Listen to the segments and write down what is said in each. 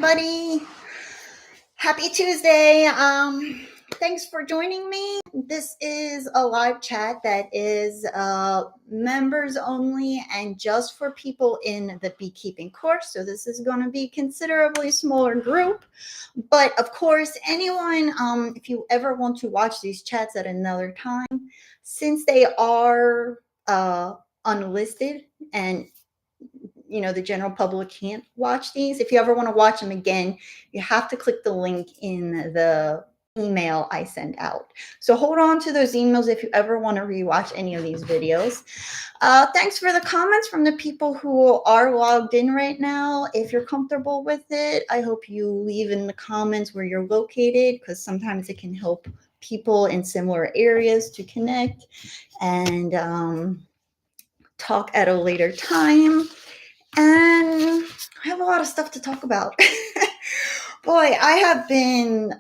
everybody. Happy Tuesday. Thanks for joining me. This is a live chat that is members only and just for people in the beekeeping course. So this is going to be a considerably smaller group. But of course, anyone, if you ever want to watch these chats at another time, since they are unlisted and the general public can't watch these. If you ever want to watch them again, you have to click the link in the email I send out. So hold on to those emails if you ever want to rewatch any of these videos. Thanks for the comments from the people who are logged in right now. If you're comfortable with it, I hope you leave in the comments where you're located, because sometimes it can help people in similar areas to connect and talk at a later time. And I have a lot of stuff to talk about. Boy, I have been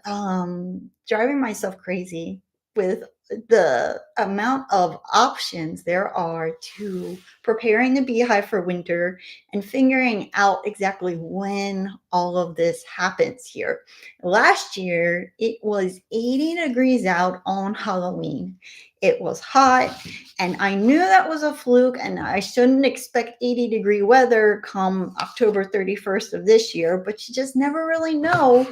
driving myself crazy with the amount of options there are to preparing the beehive for winter and figuring out exactly when all of this happens here. Last year, it was 80 degrees out on Halloween. It was hot, and I knew that was a fluke, and I shouldn't expect 80-degree weather come October 31st of this year, but you just never really know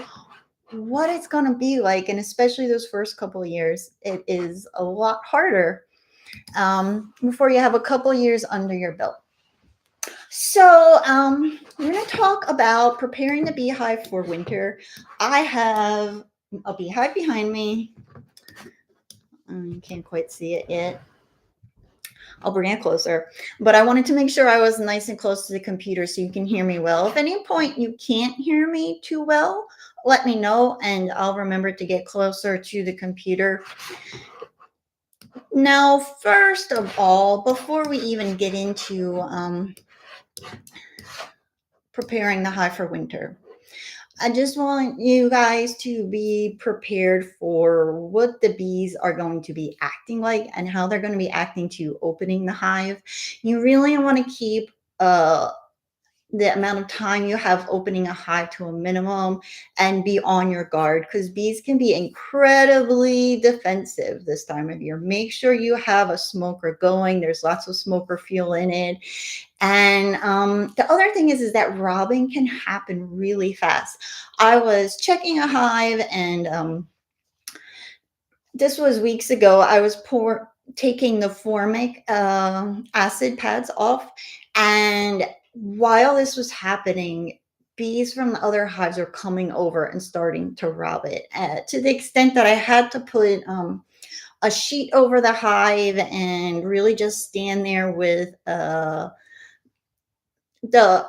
what it's going to be like, and especially those first couple of years, it is a lot harder before you have a couple of years under your belt. So we're going to talk about preparing the beehive for winter. I have a beehive behind me. You can't quite see it yet. I'll bring it closer, but I wanted to make sure I was nice and close to the computer so you can hear me well. If at any point you can't hear me too well, let me know and I'll remember to get closer to the computer. Now, first of all, before we even get into preparing the hive for winter, I just want you guys to be prepared for what the bees are going to be acting like and how they're going to be acting to opening the hive. You really want to keep the amount of time you have opening a hive to a minimum and be on your guard, because bees can be incredibly defensive this time of year. Make sure you have a smoker going. There's lots of smoker fuel in it. And the other thing is that robbing can happen really fast. I was checking a hive, and this was weeks ago. I was taking the formic acid pads off, and while this was happening, bees from the other hives are coming over and starting to rob it, to the extent that I had to put a sheet over the hive and really just stand there with the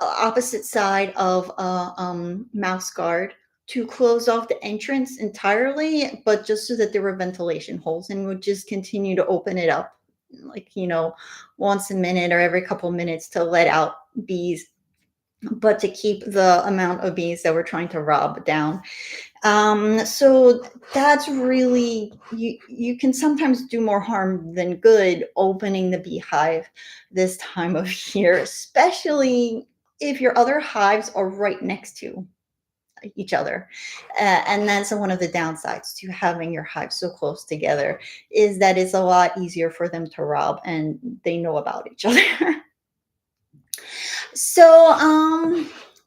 opposite side of a mouse guard to close off the entrance entirely, but just so that there were ventilation holes, and would just continue to open it up like, once a minute or every couple minutes to let out bees, but to keep the amount of bees that we're trying to rob down. So that's really, you can sometimes do more harm than good opening the beehive this time of year, especially if your other hives are right next to each other. And that's one of the downsides to having your hives so close together, is that it's a lot easier for them to rob, and they know about each other. So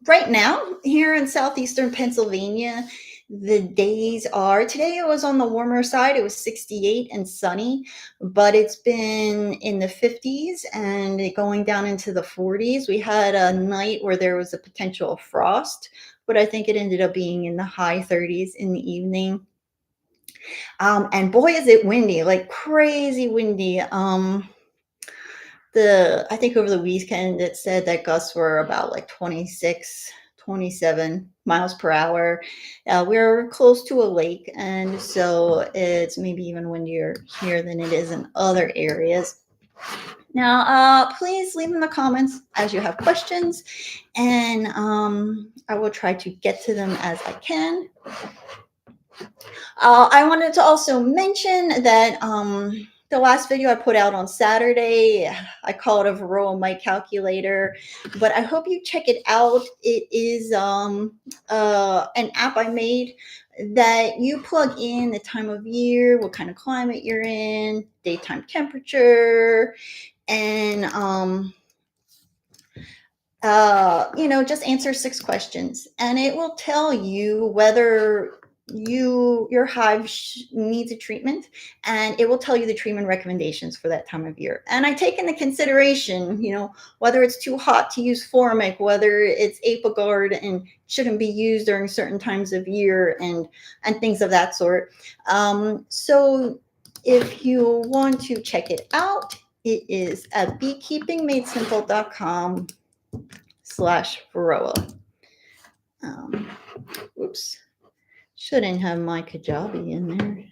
right now here in southeastern Pennsylvania, the days are, today it was on the warmer side. It was 68 and sunny, but it's been in the 50s and going down into the 40s. We had a night where there was a potential of frost, but I think it ended up being in the high 30s in the evening. And boy, is it windy, like crazy windy. I think over the weekend it said that gusts were about like 26, 27 miles per hour. We're close to a lake, and so it's maybe even windier here than it is in other areas. Now, please leave in the comments as you have questions, and I will try to get to them as I can. I wanted to also mention that the last video I put out on Saturday. I call it a Varroa mite calculator, but I hope you check it out. It is an app I made that you plug in the time of year, what kind of climate you're in, daytime temperature, and just answer 6 questions, and it will tell you whether your hive needs a treatment, and it will tell you the treatment recommendations for that time of year. And I take into consideration, whether it's too hot to use Formic, whether it's Apiguard and shouldn't be used during certain times of year, and things of that sort. So if you want to check it out, it is at beekeepingmadesimple.com/Varroa. Oops, shouldn't have my Kajabi in there.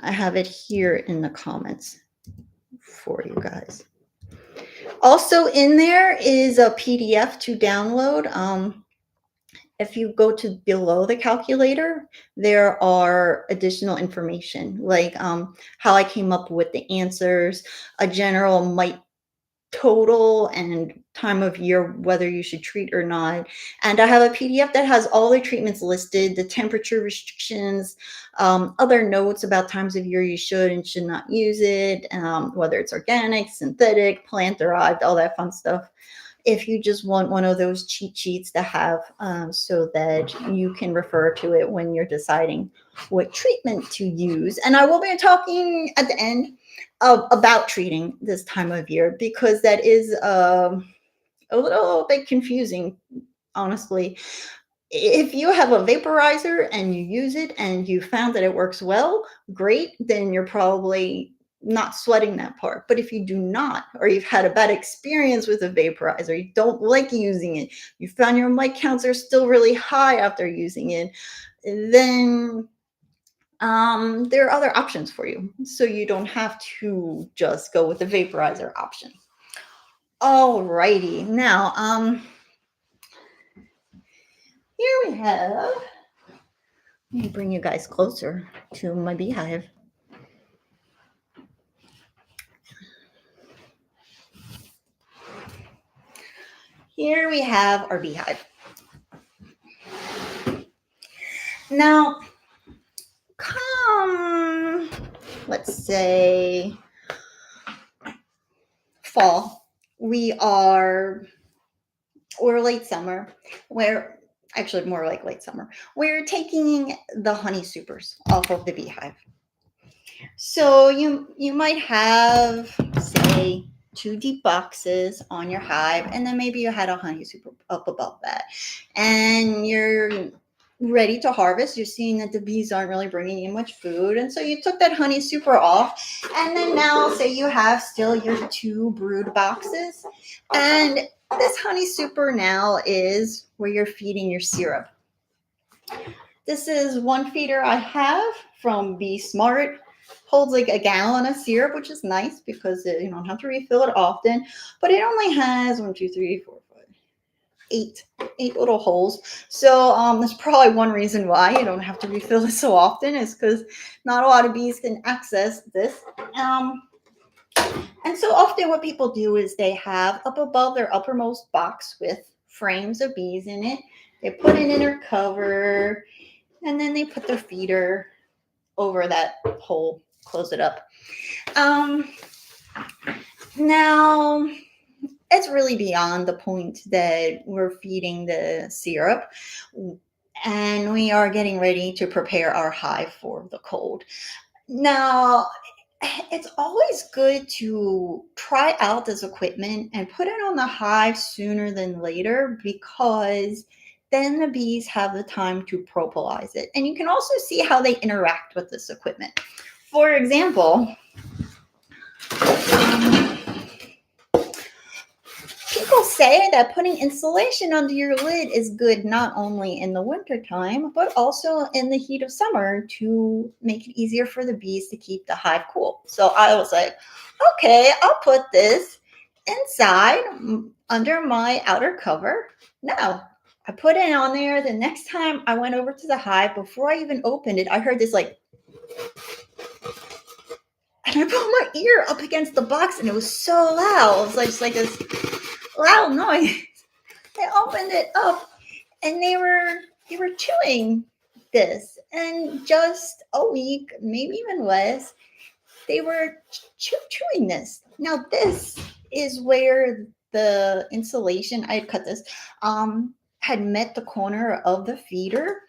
I have it here in the comments for you guys. Also in there is a PDF to download. If you go to below the calculator, there are additional information, like how I came up with the answers, a general mite total, and time of year, whether you should treat or not. And I have a PDF that has all the treatments listed, the temperature restrictions, other notes about times of year you should and should not use it, whether it's organic, synthetic, plant derived, all that fun stuff. If you just want one of those cheat sheets to have, so that you can refer to it when you're deciding what treatment to use. And I will be talking at the end about treating this time of year, because that is a little bit confusing, honestly. If you have a vaporizer and you use it and you found that it works well, great, then you're probably not sweating that part. But if you do not, or you've had a bad experience with a vaporizer, you don't like using it, you found your mite counts are still really high after using it, then there are other options for you. So you don't have to just go with the vaporizer option. Alrighty, now here we have, let me bring you guys closer to my beehive. Here we have our beehive. Now, come, let's say fall, we're late summer, where actually more like late summer, we're taking the honey supers off of the beehive. So you might have, say, 2 deep boxes on your hive, and then maybe you had a honey super up above that, and you're ready to harvest. You're seeing that the bees aren't really bringing you much food, and so you took that honey super off, and then now say you have still your 2 brood boxes, and this honey super now is where you're feeding your syrup. This is one feeder I have from Be Smart. Holds like a gallon of syrup, which is nice because you don't have to refill it often. But it only has 1, 2, 3, 4, 5, 8 little holes. So that's probably one reason why you don't have to refill it so often, is because not a lot of bees can access this. And so often what people do is they have up above their uppermost box with frames of bees in it, they put an inner cover, and then they put their feeder over that hole, close it up. Now, it's really beyond the point that we're feeding the syrup, and we are getting ready to prepare our hive for the cold. Now, it's always good to try out this equipment and put it on the hive sooner than later, because then the bees have the time to propolize it. And you can also see how they interact with this equipment. For example, people say that putting insulation under your lid is good not only in the wintertime, but also in the heat of summer, to make it easier for the bees to keep the hive cool. So I was like, okay, I'll put this inside under my outer cover. Now, I put it on there. The next time I went over to the hive, before I even opened it, I heard this like, and I put my ear up against the box, and it was so loud. It was like just like this loud noise. I opened it up, and they were chewing this, and just a week, maybe even less, they were chewing this. Now this is where the insulation, I had cut this, had met the corner of the feeder,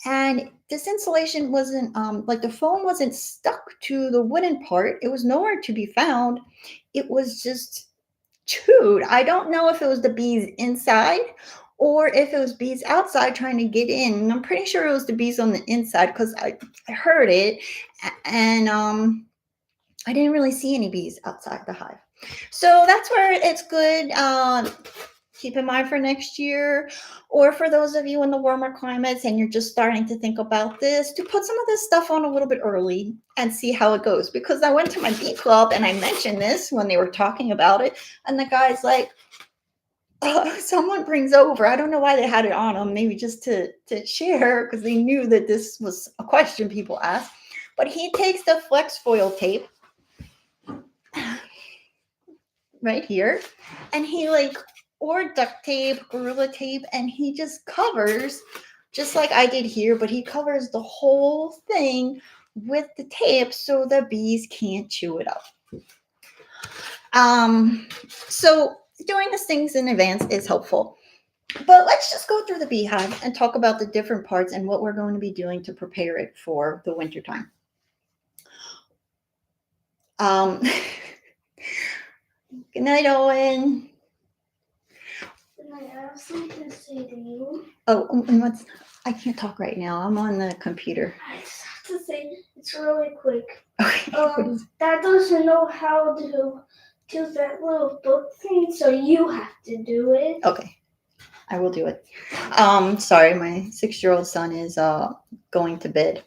and this insulation wasn't like the foam wasn't stuck to the wooden part. It was nowhere to be found. It was just chewed. I don't know if it was the bees inside or if it was bees outside trying to get in. And I'm pretty sure it was the bees on the inside because I heard it, and I didn't really see any bees outside the hive. So that's where it's good. Keep in mind for next year, or for those of you in the warmer climates and you're just starting to think about this, to put some of this stuff on a little bit early and see how it goes. Because I went to my bee club and I mentioned this when they were talking about it, and the guy's like, someone brings over, I don't know why they had it on them, maybe just to share, because they knew that this was a question people asked. But he takes the flex foil tape right here, and he or duct tape, gorilla tape, and he just covers, just like I did here, but he covers the whole thing with the tape so the bees can't chew it up. So doing these things in advance is helpful. But let's just go through the beehive and talk about the different parts and what we're going to be doing to prepare it for the wintertime. Good night, Owen. I have something to say to you. Oh, and I can't talk right now. I'm on the computer. I just have to say, it's really quick. Okay. Dad doesn't know how to do that little book thing, so you have to do it. Okay, I will do it. Sorry, my 6-year-old son is going to bed.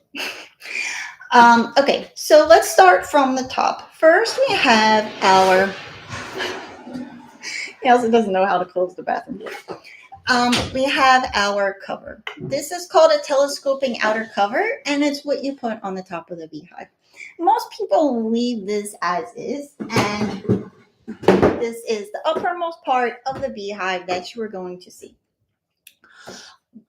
Okay, so let's start from the top. First, we have our. He also doesn't know how to close the bathroom door. We have our cover. This is called a telescoping outer cover, and it's what you put on the top of the beehive. Most people leave this as is, and this is the uppermost part of the beehive that you are going to see.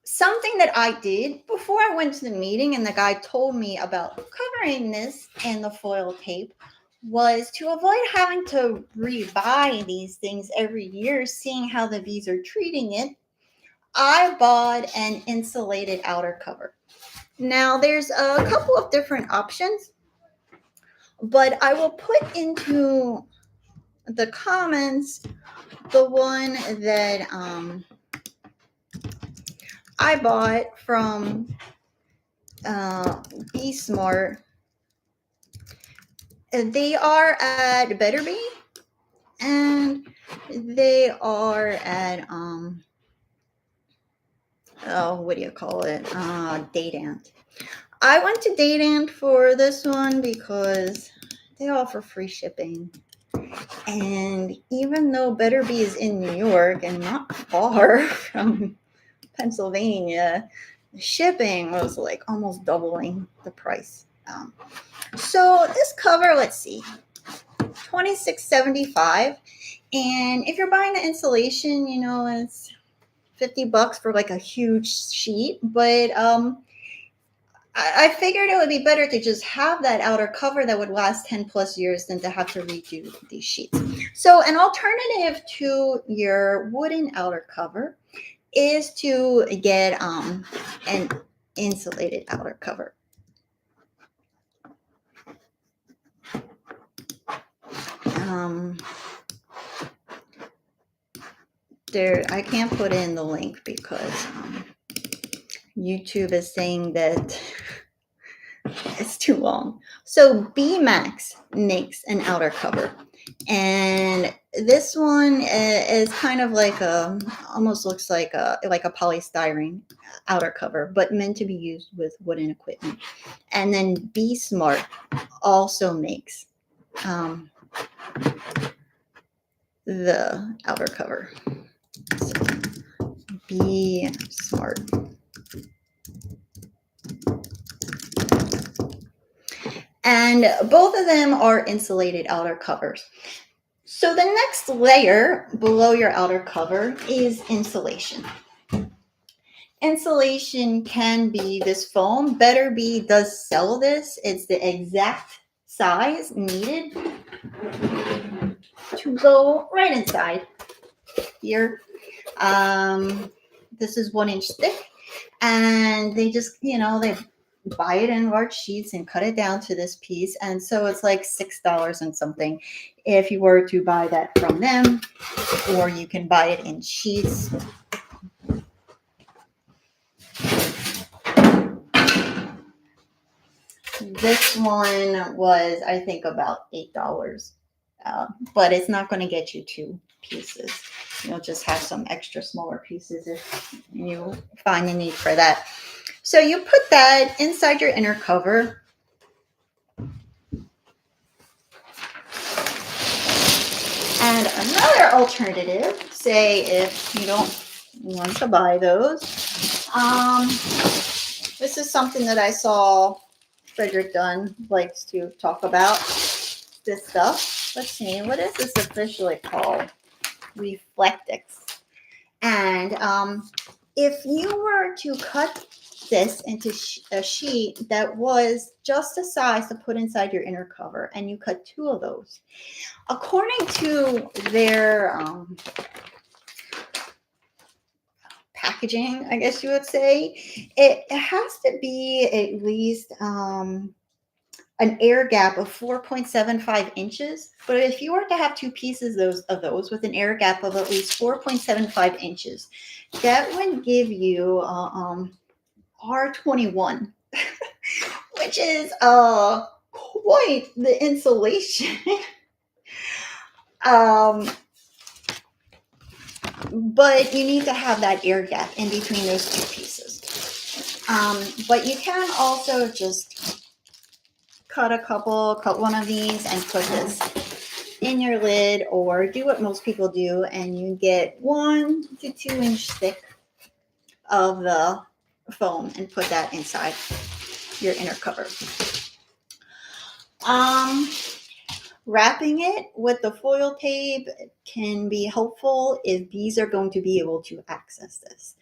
Something that I did before I went to the meeting and the guy told me about covering this in the foil tape was to avoid having to rebuy these things every year, seeing how the bees are treating it. I bought an insulated outer cover. Now, there's a couple of different options, but I will put into the comments the one that I bought from Be Smart. They are at Better Bee, and they are at what do you call it? Datant. I went to Datant for this one because they offer free shipping. And even though Better Bee is in New York and not far from Pennsylvania, the shipping was like almost doubling the price. So this cover, let's see, $26.75. And if you're buying the insulation, it's $50 for like a huge sheet. But I figured it would be better to just have that outer cover that would last 10 plus years than to have to redo these sheets. So an alternative to your wooden outer cover is to get an insulated outer cover. I can't put in the link because YouTube is saying that it's too long. So B-Max makes an outer cover, and this one is kind of like almost looks like a polystyrene outer cover, but meant to be used with wooden equipment. And then Be Smart also makes the outer cover. So, Be Smart. And both of them are insulated outer covers. So the next layer below your outer cover is insulation. Insulation can be this foam. Better Bee does sell this. It's the exact size needed to go right inside here. This is 1 inch thick, and they just, they buy it in large sheets and cut it down to this piece. And so it's like $6 and something if you were to buy that from them, or you can buy it in sheets. This one was, I think, about $8, but it's not going to get you 2 pieces. You'll just have some extra smaller pieces if you find the need for that. So you put that inside your inner cover. And another alternative, say if you don't want to buy those, this is something that I saw Frederick Dunn likes to talk about, this stuff. Let's see, what is this officially called? Reflectix. And if you were to cut this into a sheet that was just the size to put inside your inner cover, and you cut 2 of those, according to their packaging, I guess you would say, it has to be at least an air gap of 4.75 inches. But if you were to have 2 pieces of those with an air gap of at least 4.75 inches, that would give you R21, which is quite the insulation. But you need to have that air gap in between those 2 pieces. But you can also just cut one of these and put this in your lid, or do what most people do, and you get 1 to 2 inch thick of the foam and put that inside your inner cover. Wrapping it with the foil tape can be helpful if bees are going to be able to access this.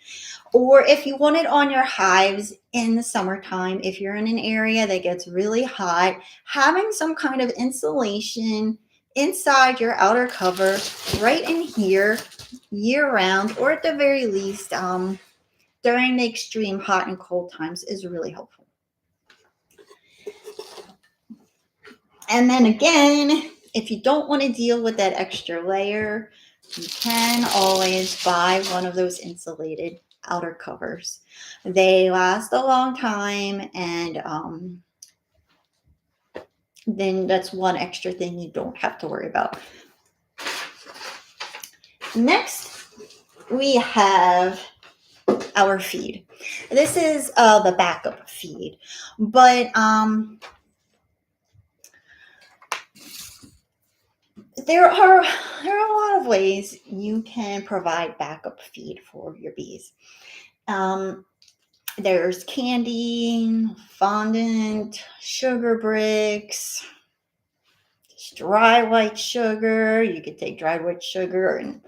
Or if you want it on your hives in the summertime, if you're in an area that gets really hot, having some kind of insulation inside your outer cover right in here year round, or at the very least during the extreme hot and cold times, is really helpful. And then again, if you don't want to deal with that extra layer, you can always buy one of those insulated outer covers. They last a long time, and then that's one extra thing you don't have to worry about. Next, we have our feed. This is the backup feed, but there are a lot of ways you can provide backup feed for your bees. There's candy, fondant, sugar bricks, dry white sugar. You could take dry white sugar and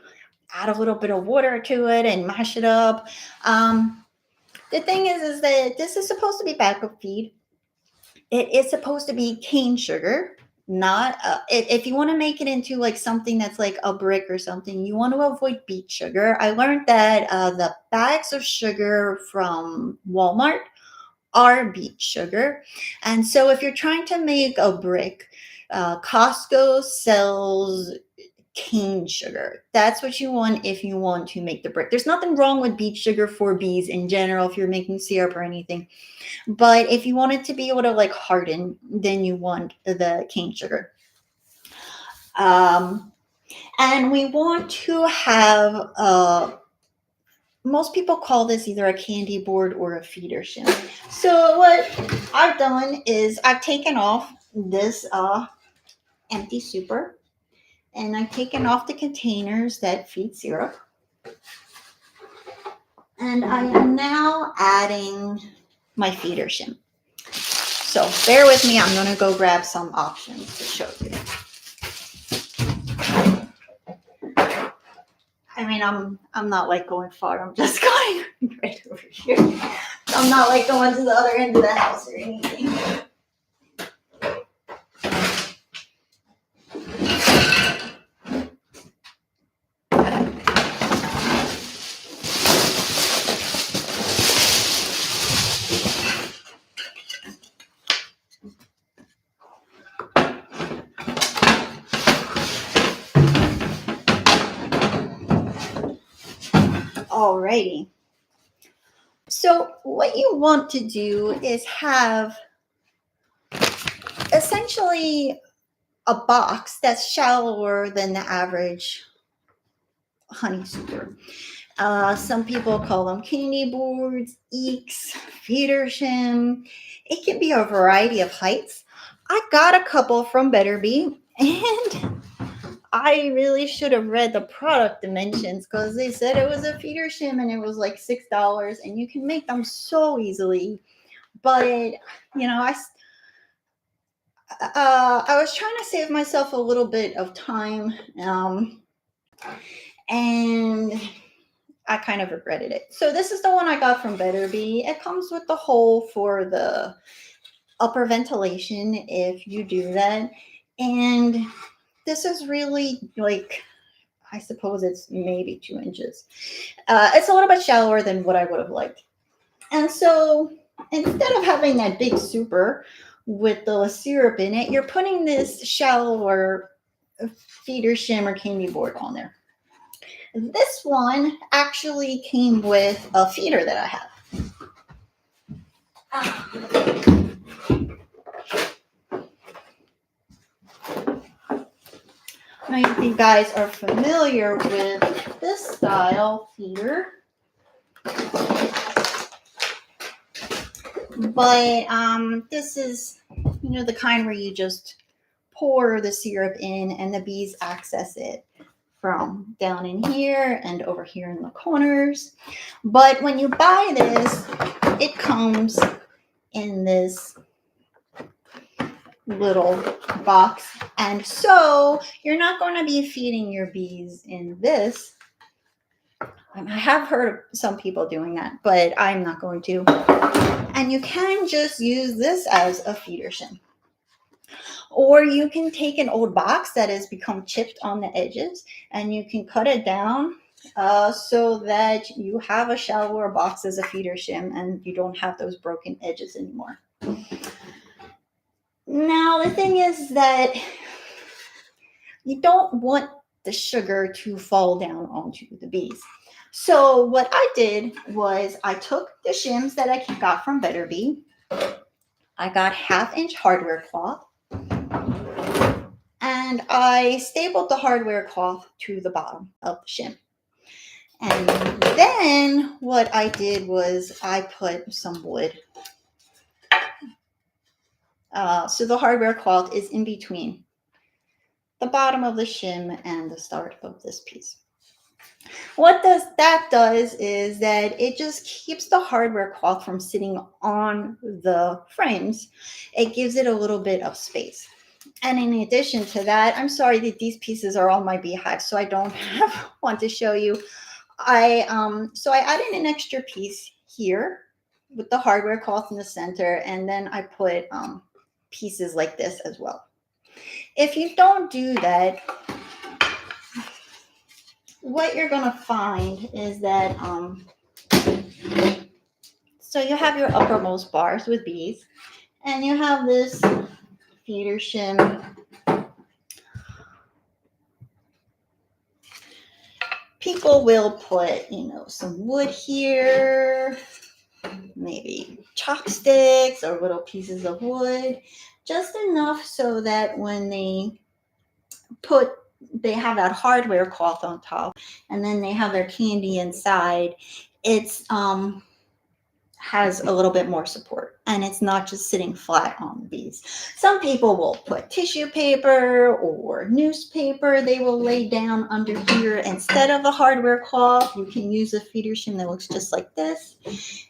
add a little bit of water to it and mash it up. The thing is that this is supposed to be backup feed. It is supposed to be cane sugar. Not if you want to make it into like something that's like a brick or something, you want to avoid beet sugar. I learned that the bags of sugar from Walmart are beet sugar, and so if you're trying to make a brick, Costco sells cane sugar. That's what you want if you want to make the brick. There's nothing wrong with beet sugar for bees in general if you're making syrup or anything. But if you want it to be able to like harden, then you want the cane sugar. And we want to have, most people call this either a candy board or a feeder shim. So what I've done is I've taken off this empty super, and I've taken off the containers that feed syrup. And I am now adding my feeder shim. So bear with me. I'm going to go grab some options to show you. I mean, I'm not like going far. I'm just going right over here. I'm not like going to the other end of the house or anything. Alrighty. So what you want to do is have essentially a box that's shallower than the average honey super. Some people call them candy boards, eeks, feeder shim. It can be a variety of heights. I got a couple from Better Bee, and I really should have read the product dimensions because they said it was a feeder shim and it was like $6, and you can make them so easily. But I was trying to save myself a little bit of time, and I kind of regretted it. So this is the one I got from Better Bee. It comes with the hole for the upper ventilation if you do that. And this is really like, I suppose it's maybe 2 inches. It's a little bit shallower than what I would have liked. And so instead of having that big super with the syrup in it, you're putting this shallower feeder shim or candy board on there. This one actually came with a feeder that I have. Now, if you guys are familiar with this style feeder, but this is, the kind where you just pour the syrup in and the bees access it from down in here and over here in the corners. But when you buy this, it comes in this little box, and so you're not going to be feeding your bees in this. I have heard of some people doing that, but I'm not going to. And you can just use this as a feeder shim. Or you can take an old box that has become chipped on the edges and you can cut it down so that you have a shallower box as a feeder shim and you don't have those broken edges anymore. Now, the thing is that you don't want the sugar to fall down onto the bees. So what I did was I took the shims that I got from Better Bee. I got 1/2-inch hardware cloth. And I stapled the hardware cloth to the bottom of the shim. And then what I did was I put some wood. So the hardware cloth is in between the bottom of the shim and the start of this piece. What that does is that it just keeps the hardware cloth from sitting on the frames. It gives it a little bit of space. And in addition to that, I'm sorry that these pieces are on my beehive, so I don't have one to show you. I added an extra piece here with the hardware cloth in the center, and then I put pieces like this as well. If you don't do that, what you're going to find is that, so you have your uppermost bars with bees, and you have this feeder shim. People will put, some wood here, maybe chopsticks or little pieces of wood, just enough so that when they have that hardware cloth on top, and then they have their candy inside, it's has a little bit more support. and it's not just sitting flat on the bees. Some people will put tissue paper or newspaper they will lay down under here. Instead of a hardware cloth, you can use a feeder shim that looks just like this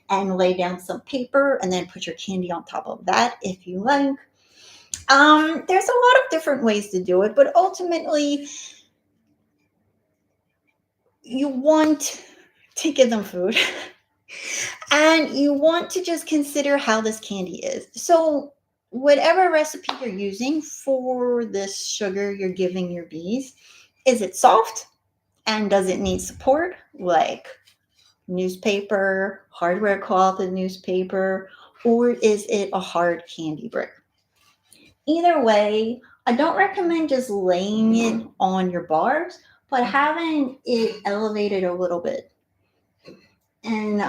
and lay down some paper and then put your candy on top of that if you like. There's a lot of different ways to do it, but ultimately you want to give them food and you want to just consider how this candy is. So whatever recipe you're using for this sugar you're giving your bees, is it soft and does it need support like newspaper, hardware cloth and newspaper, or is it a hard candy brick? Either way, I don't recommend just laying it on your bars, but having it elevated a little bit. And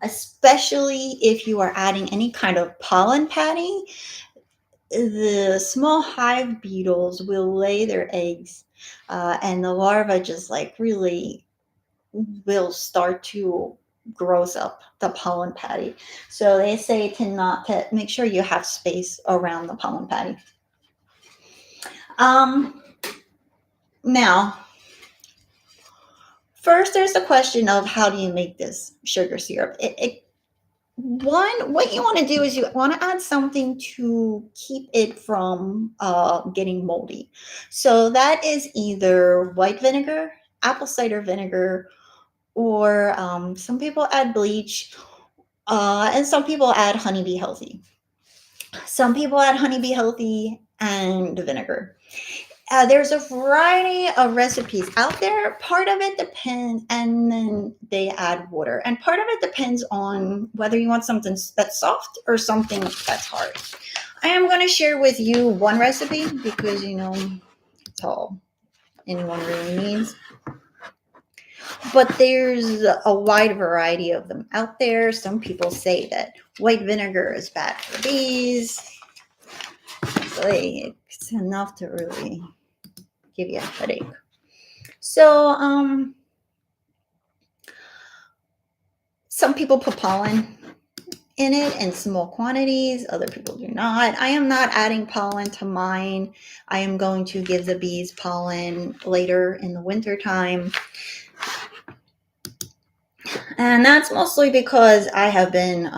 especially if you are adding any kind of pollen padding, the small hive beetles will lay their eggs, and the larvae just like really will start to gross up the pollen patty. So they say to make sure you have space around the pollen patty. Now, first there's the question of how do you make this sugar syrup? What you want to do is you want to add something to keep it from getting moldy. So that is either white vinegar, apple cider vinegar, or some people add bleach, and some people add honeybee healthy. Some people add honeybee healthy and vinegar. There's a variety of recipes out there. Part of it depends, and then they add water. And part of it depends on whether you want something that's soft or something that's hard. I am going to share with you one recipe because, it's all anyone really needs. But there's a wide variety of them out there. Some people say that white vinegar is bad for bees. It's enough to really give you a headache. So, some people put pollen in it in small quantities. Other people do not. I am not adding pollen to mine. I am going to give the bees pollen later in the winter time. And that's mostly because I have been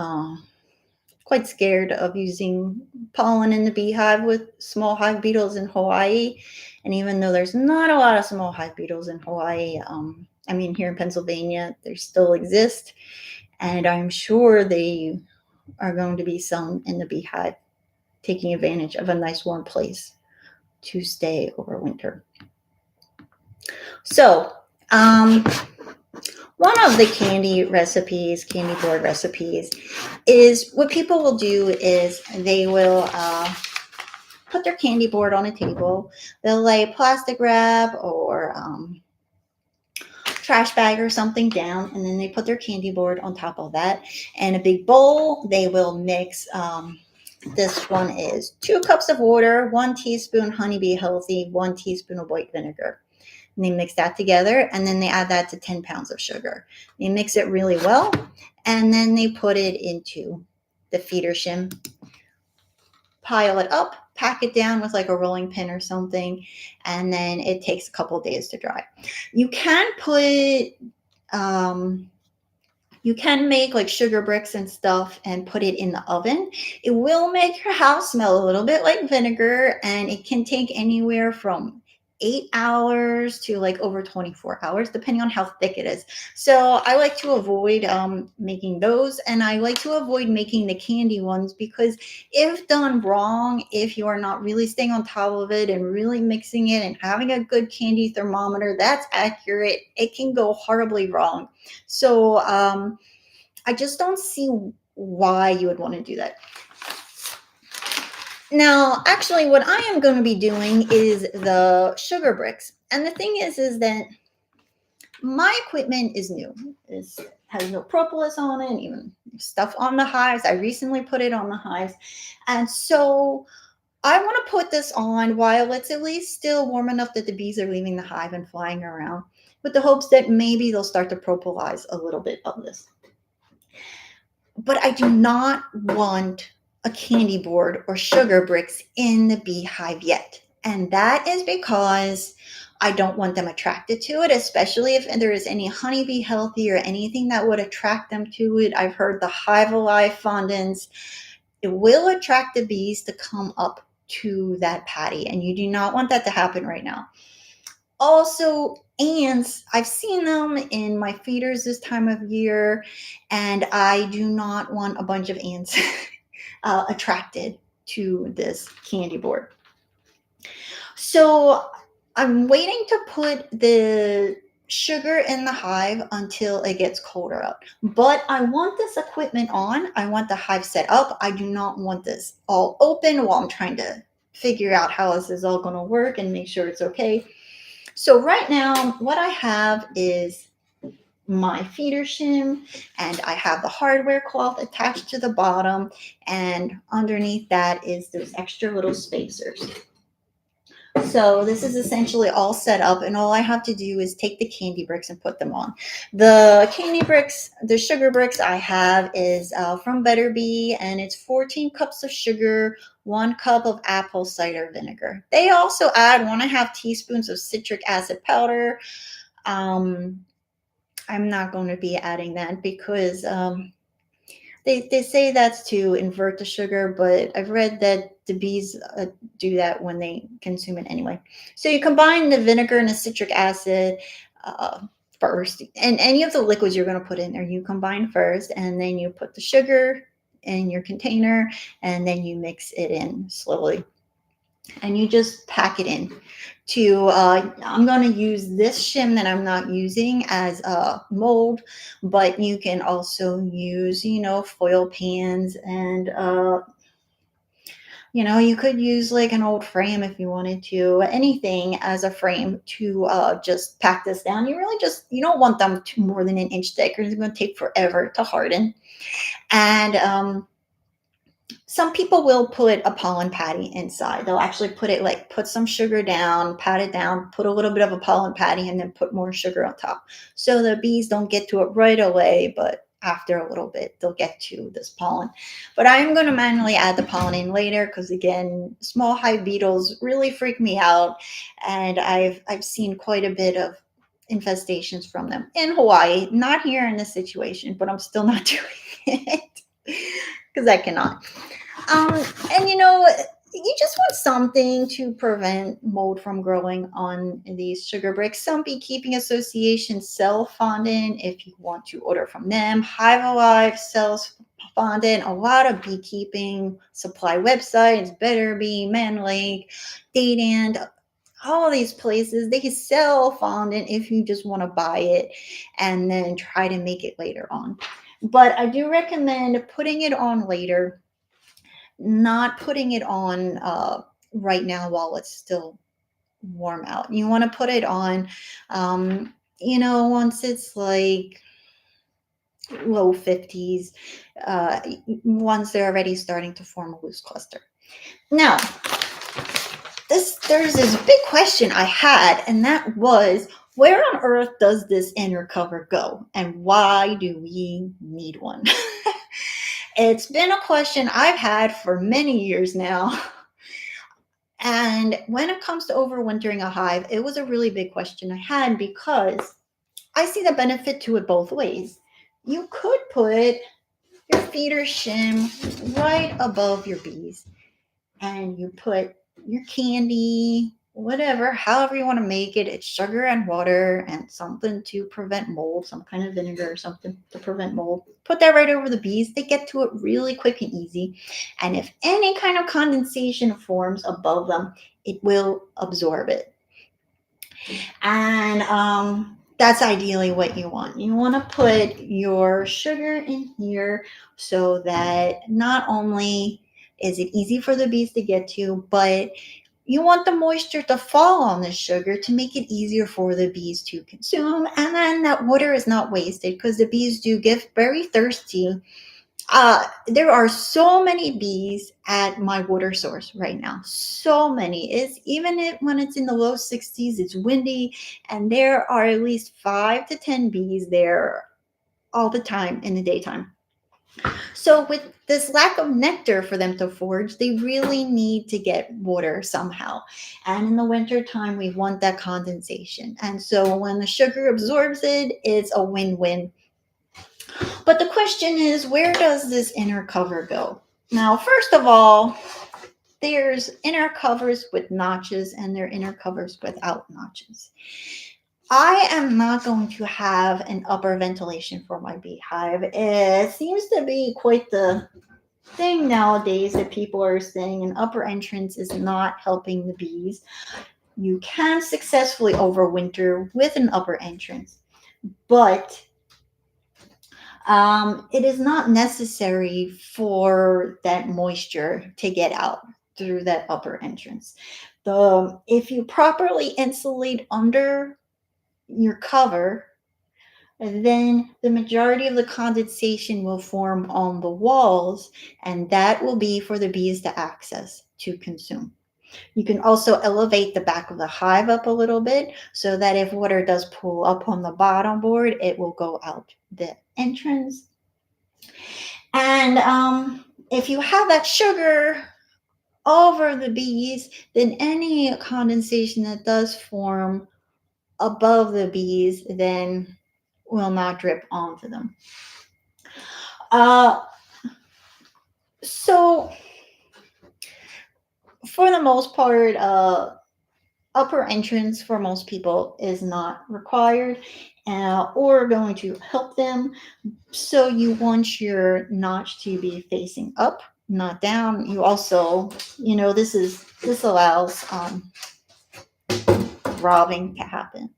quite scared of using pollen in the beehive with small hive beetles in Hawaii. And even though there's not a lot of small hive beetles in Hawaii, here in Pennsylvania, they still exist. And I'm sure they are going to be some in the beehive, taking advantage of a nice warm place to stay over winter. So, one of the candy board recipes, is what people will do is they will put their candy board on a table. They'll lay plastic wrap or trash bag or something down, and then they put their candy board on top of that. And a big bowl, they will mix, this one is 2 cups of water, 1 teaspoon honeybee healthy, 1 teaspoon of white vinegar. And they mix that together, and then they add that to 10 pounds of sugar. They mix it really well, and then they put it into the feeder shim, pile it up, pack it down with like a rolling pin or something, and then it takes a couple of days to dry. You can make like sugar bricks and stuff and put it in the oven. It will make your house smell a little bit like vinegar, and it can take anywhere from 8 hours to like over 24 hours, depending on how thick it is. So I like to avoid making those, and I like to avoid making the candy ones because if done wrong, if you are not really staying on top of it and really mixing it and having a good candy thermometer that's accurate, it can go horribly wrong. So I just don't see why you would want to do that. Now, actually, what I am going to be doing is the sugar bricks. And the thing is that my equipment is new. It has no propolis on it, even stuff on the hives. I recently put it on the hives. And so I want to put this on while it's at least still warm enough that the bees are leaving the hive and flying around, with the hopes that maybe they'll start to propolize a little bit of this. But I do not want a candy board or sugar bricks in the beehive yet. And that is because I don't want them attracted to it, especially if there is any honeybee healthy or anything that would attract them to it. I've heard the hive alive fondants, it will attract the bees to come up to that patty, and you do not want that to happen right now. Also, ants, I've seen them in my feeders this time of year, and I do not want a bunch of ants attracted to this candy board. So I'm waiting to put the sugar in the hive until it gets colder out. But I want this equipment on. I want the hive set up. I do not want this all open while I'm trying to figure out how this is all going to work and make sure it's okay. So right now, what I have is my feeder shim, and I have the hardware cloth attached to the bottom, and underneath that is those extra little spacers. So this is essentially all set up, and all I have to do is take the candy bricks and put them on. The candy bricks, the sugar bricks I have is from Better Bee, and it's 14 cups of sugar, 1 cup of apple cider vinegar. They also add 1.5 teaspoons of citric acid powder. I'm not going to be adding that because they say that's to invert the sugar, but I've read that the bees do that when they consume it anyway. So you combine the vinegar and the citric acid first, and any of the liquids you're going to put in there, you combine first, and then you put the sugar in your container, and then you mix it in slowly, and you just pack it in. I'm going to use this shim that I'm not using as a mold, but you can also use, foil pans, and you could use like an old frame if you wanted to, anything as a frame to just pack this down. You don't want them to more than an inch thick, or it's going to take forever to harden. And some people will put a pollen patty inside. They'll actually put some sugar down, pat it down, put a little bit of a pollen patty, and then put more sugar on top. So the bees don't get to it right away, but after a little bit, they'll get to this pollen. But I'm going to manually add the pollen in later because, again, small hive beetles really freak me out, and I've seen quite a bit of infestations from them in Hawaii. Not here in this situation, but I'm still not doing it because I cannot. And you just want something to prevent mold from growing on these sugar bricks. Some beekeeping associations sell fondant if you want to order from them. Hive Alive sells fondant. A lot of beekeeping supply websites, Better Bee, Man Lake, Date and all these places, they sell fondant if you just want to buy it and then try to make it later on. But I do recommend putting it on later, not putting it on right now while it's still warm out. You want to put it on, once it's like low 50s, once they're already starting to form a loose cluster. Now, there's this big question I had, and that was, where on earth does this inner cover go, and why do we need one? It's been a question I've had for many years now. And when it comes to overwintering a hive, it was a really big question I had because I see the benefit to it both ways. You could put your feeder shim right above your bees, and you put your candy, whatever, however you want to make it. It's sugar and water and something to prevent mold, some kind of vinegar or something to prevent mold. Put that right over the bees. They get to it really quick and easy. And if any kind of condensation forms above them, it will absorb it. And that's ideally what you want. You want to put your sugar in here so that not only is it easy for the bees to get to, but you want the moisture to fall on the sugar to make it easier for the bees to consume. And then that water is not wasted because the bees do get very thirsty. There are so many bees at my water source right now. So many. When it's in the low 60s, it's windy, and there are at least 5 to 10 bees there all the time in the daytime. So with this lack of nectar for them to forage, they really need to get water somehow. And in the winter time, we want that condensation. And so when the sugar absorbs it, it's a win-win. But the question is, where does this inner cover go? Now, first of all, there's inner covers with notches and there are inner covers without notches. I am not going to have an upper ventilation for my beehive. It seems to be quite the thing nowadays that people are saying an upper entrance is not helping the bees. You can successfully overwinter with an upper entrance, but it is not necessary for that moisture to get out through that upper entrance. If you properly insulate under your cover, then the majority of the condensation will form on the walls, and that will be for the bees to access to consume. You can also elevate the back of the hive up a little bit so that if water does pool up on the bottom board, it will go out the entrance. And if you have that sugar over the bees, then any condensation that does form above the bees then will not drip onto them. So for the most part, upper entrance for most people is not required or going to help them. So you want your notch to be facing up, not down. You also, this allows robbing to happen.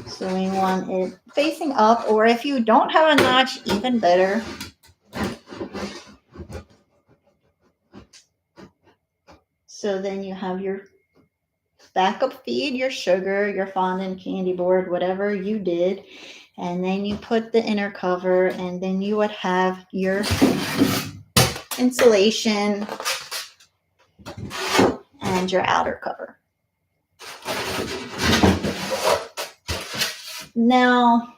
So we want it facing up, or if you don't have a notch, even better. So then you have your backup feed, your sugar, your fondant, candy board, whatever you did. And then you put the inner cover, and then you would have your insulation and your outer cover. Now,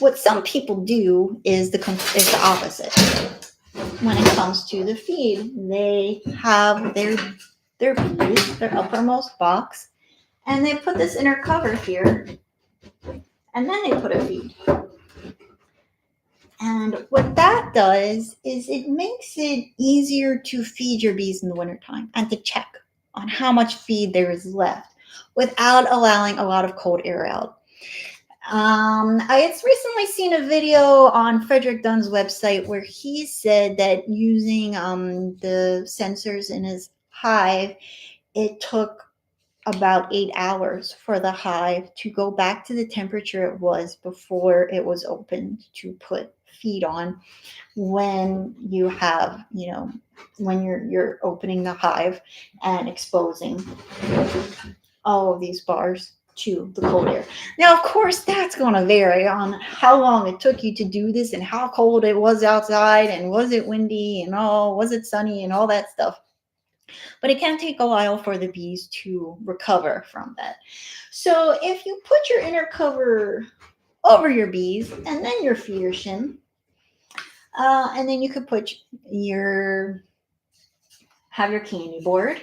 what some people do is the opposite. When it comes to the feed, they have their bees, their uppermost box, and they put this inner cover here, and then they put a feed. And what that does is it makes it easier to feed your bees in the wintertime and to check on how much feed there is left without allowing a lot of cold air out. I had recently seen a video on Frederick Dunn's website where he said that using the sensors in his hive, it took about 8 hours for the hive to go back to the temperature it was before it was opened to put feed on. When you have, when you're opening the hive and exposing all of these bars to the cold air. Now, of course, that's going to vary on how long it took you to do this and how cold it was outside and was it windy and was it sunny and all that stuff. But it can take a while for the bees to recover from that. So if you put your inner cover over your bees and then your feeder shim, and then you could put have your candy board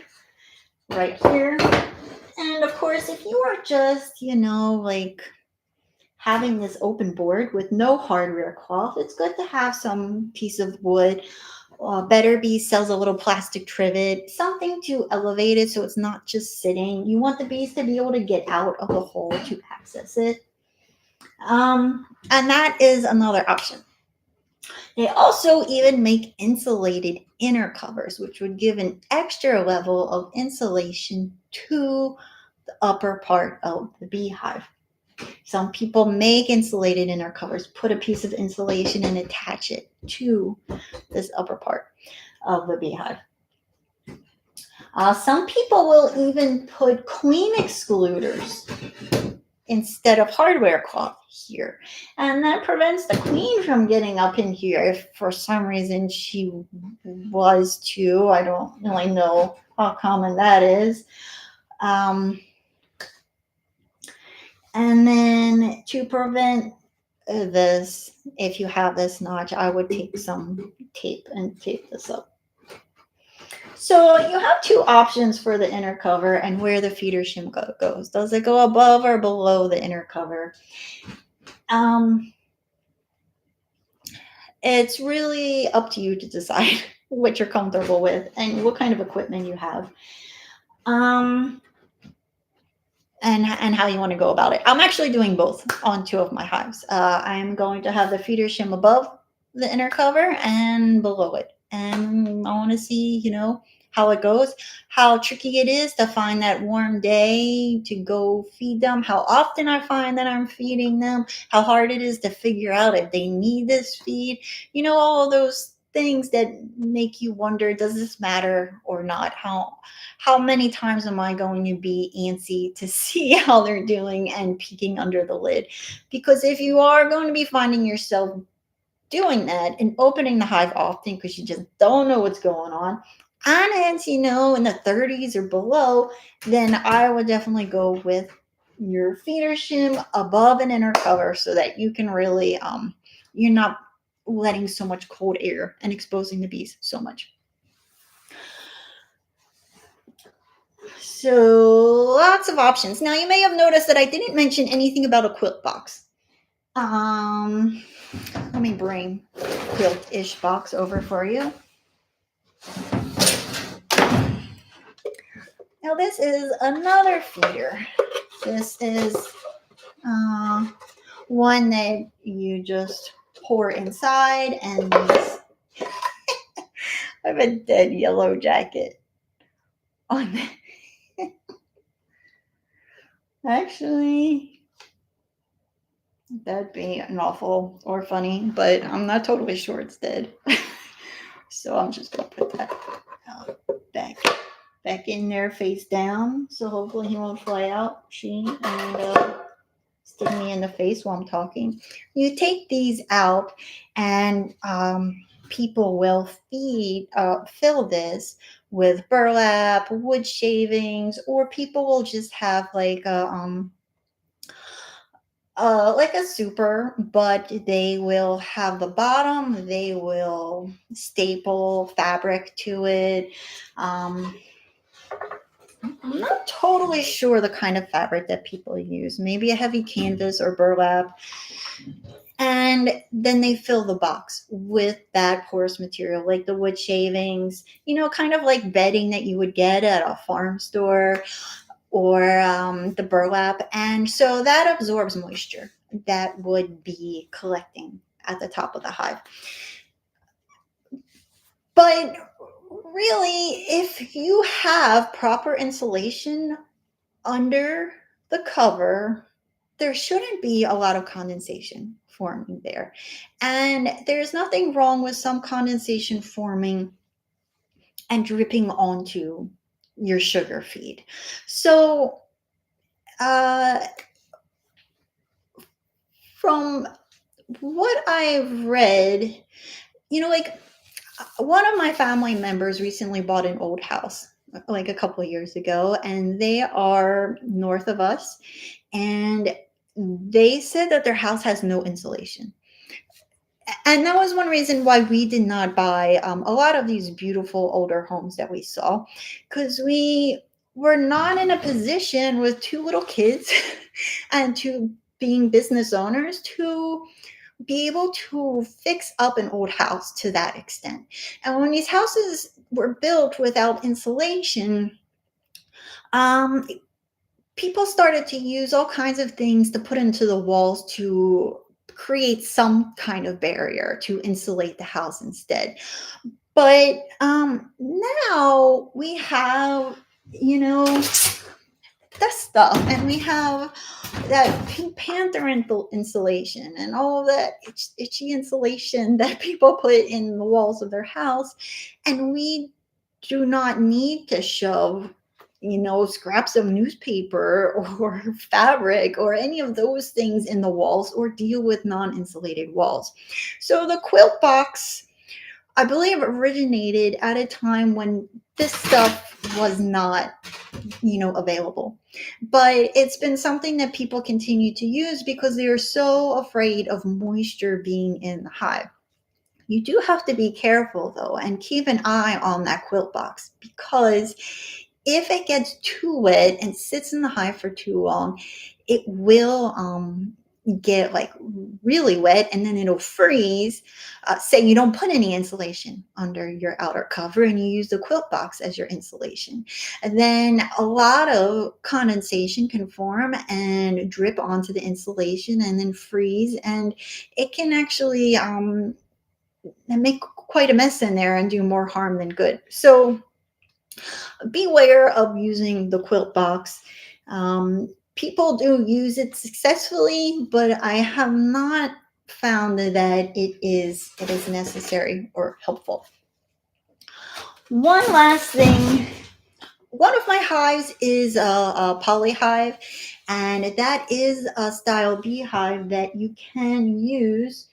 right here. And of course, if you are just, having this open board with no hardware cloth, it's good to have some piece of wood. Better Bees sells a little plastic trivet, something to elevate it so it's not just sitting. You want the bees to be able to get out of the hole to access it. And that is another option. They also even make insulated inner covers, which would give an extra level of insulation to the upper part of the beehive. Some people make insulated inner covers, put a piece of insulation and attach it to this upper part of the beehive. Some people will even put queen excluders instead of hardware cloth here. And that prevents the queen from getting up in here if for some reason she was to. I don't really know how common that is. And then to prevent this, if you have this notch, I would take some tape and tape this up. So you have two options for the inner cover and where the feeder shim goes. Does it go above or below the inner cover? It's really up to you to decide what you're comfortable with and what kind of equipment you have. And how you want to go about it. I'm actually doing both on two of my hives. I'm going to have the feeder shim above the inner cover and below it. And I want to see, how it goes, how tricky it is to find that warm day to go feed them, how often I find that I'm feeding them, how hard it is to figure out if they need this feed, all those things that make you wonder, does this matter or not? How many times am I going to be antsy to see how they're doing and peeking under the lid? Because if you are going to be finding yourself doing that and opening the hive often because you just don't know what's going on, and it's, in the 30s or below, then I would definitely go with your feeder shim above an inner cover so that you can really, you're not letting so much cold air and exposing the bees so much. So lots of options. Now you may have noticed that I didn't mention anything about a quilt box. Let me bring quilt-ish box over for you. Now this is another feeder. This is one that you just pour inside, and I have a dead yellow jacket on it. Actually, that'd be an awful or funny, but I'm not totally sure it's dead. So I'm just gonna put that back in there face down. So hopefully he won't fly out. And stick me in the face while I'm talking. You take these out, and people will fill this with burlap, wood shavings, or people will just have like a super, but they will have the bottom, they will staple fabric to it. I'm not totally sure the kind of fabric that people use, maybe a heavy canvas or burlap. And then they fill the box with that porous material, like the wood shavings, kind of like bedding that you would get at a farm store, or the burlap. And so that absorbs moisture that would be collecting at the top of the hive. But really, if you have proper insulation under the cover, there shouldn't be a lot of condensation forming there. And there's nothing wrong with some condensation forming and dripping onto your sugar feed. So from what I've read, like one of my family members recently bought an old house like a couple of years ago, and they are north of us, and they said that their house has no insulation. And that was one reason why we did not buy a lot of these beautiful older homes that we saw, because we were not in a position with two little kids and two being business owners to be able to fix up an old house to that extent. And when these houses were built without insulation, people started to use all kinds of things to put into the walls to create some kind of barrier to insulate the house instead. But now we have, that stuff, and we have that Pink Panther insulation and all that itchy insulation that people put in the walls of their house, and we do not need to shove scraps of newspaper or fabric or any of those things in the walls or deal with non-insulated walls. So the quilt box, I believe, originated at a time when this stuff was not available. But it's been something that people continue to use because they are so afraid of moisture being in the hive. You do have to be careful though and keep an eye on that quilt box, because if it gets too wet and sits in the hive for too long, it will get like really wet and then it'll freeze. Say you don't put any insulation under your outer cover and you use the quilt box as your insulation. And then a lot of condensation can form and drip onto the insulation and then freeze. And it can actually make quite a mess in there and do more harm than good. So beware of using the quilt box. People do use it successfully, but I have not found that it is necessary or helpful. One last thing. One of my hives is a poly hive, and that is a style beehive that you can use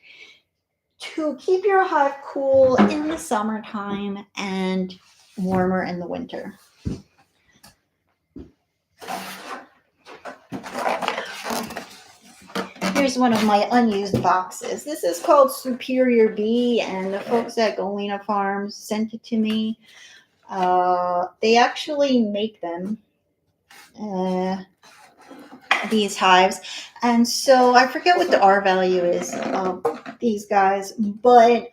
to keep your hive cool in the summertime and warmer in the winter. Here's one of my unused boxes. This is called Superior Bee, and the folks at Galena Farms sent it to me. They actually make them, these hives. And so I forget what the R value is of these guys, but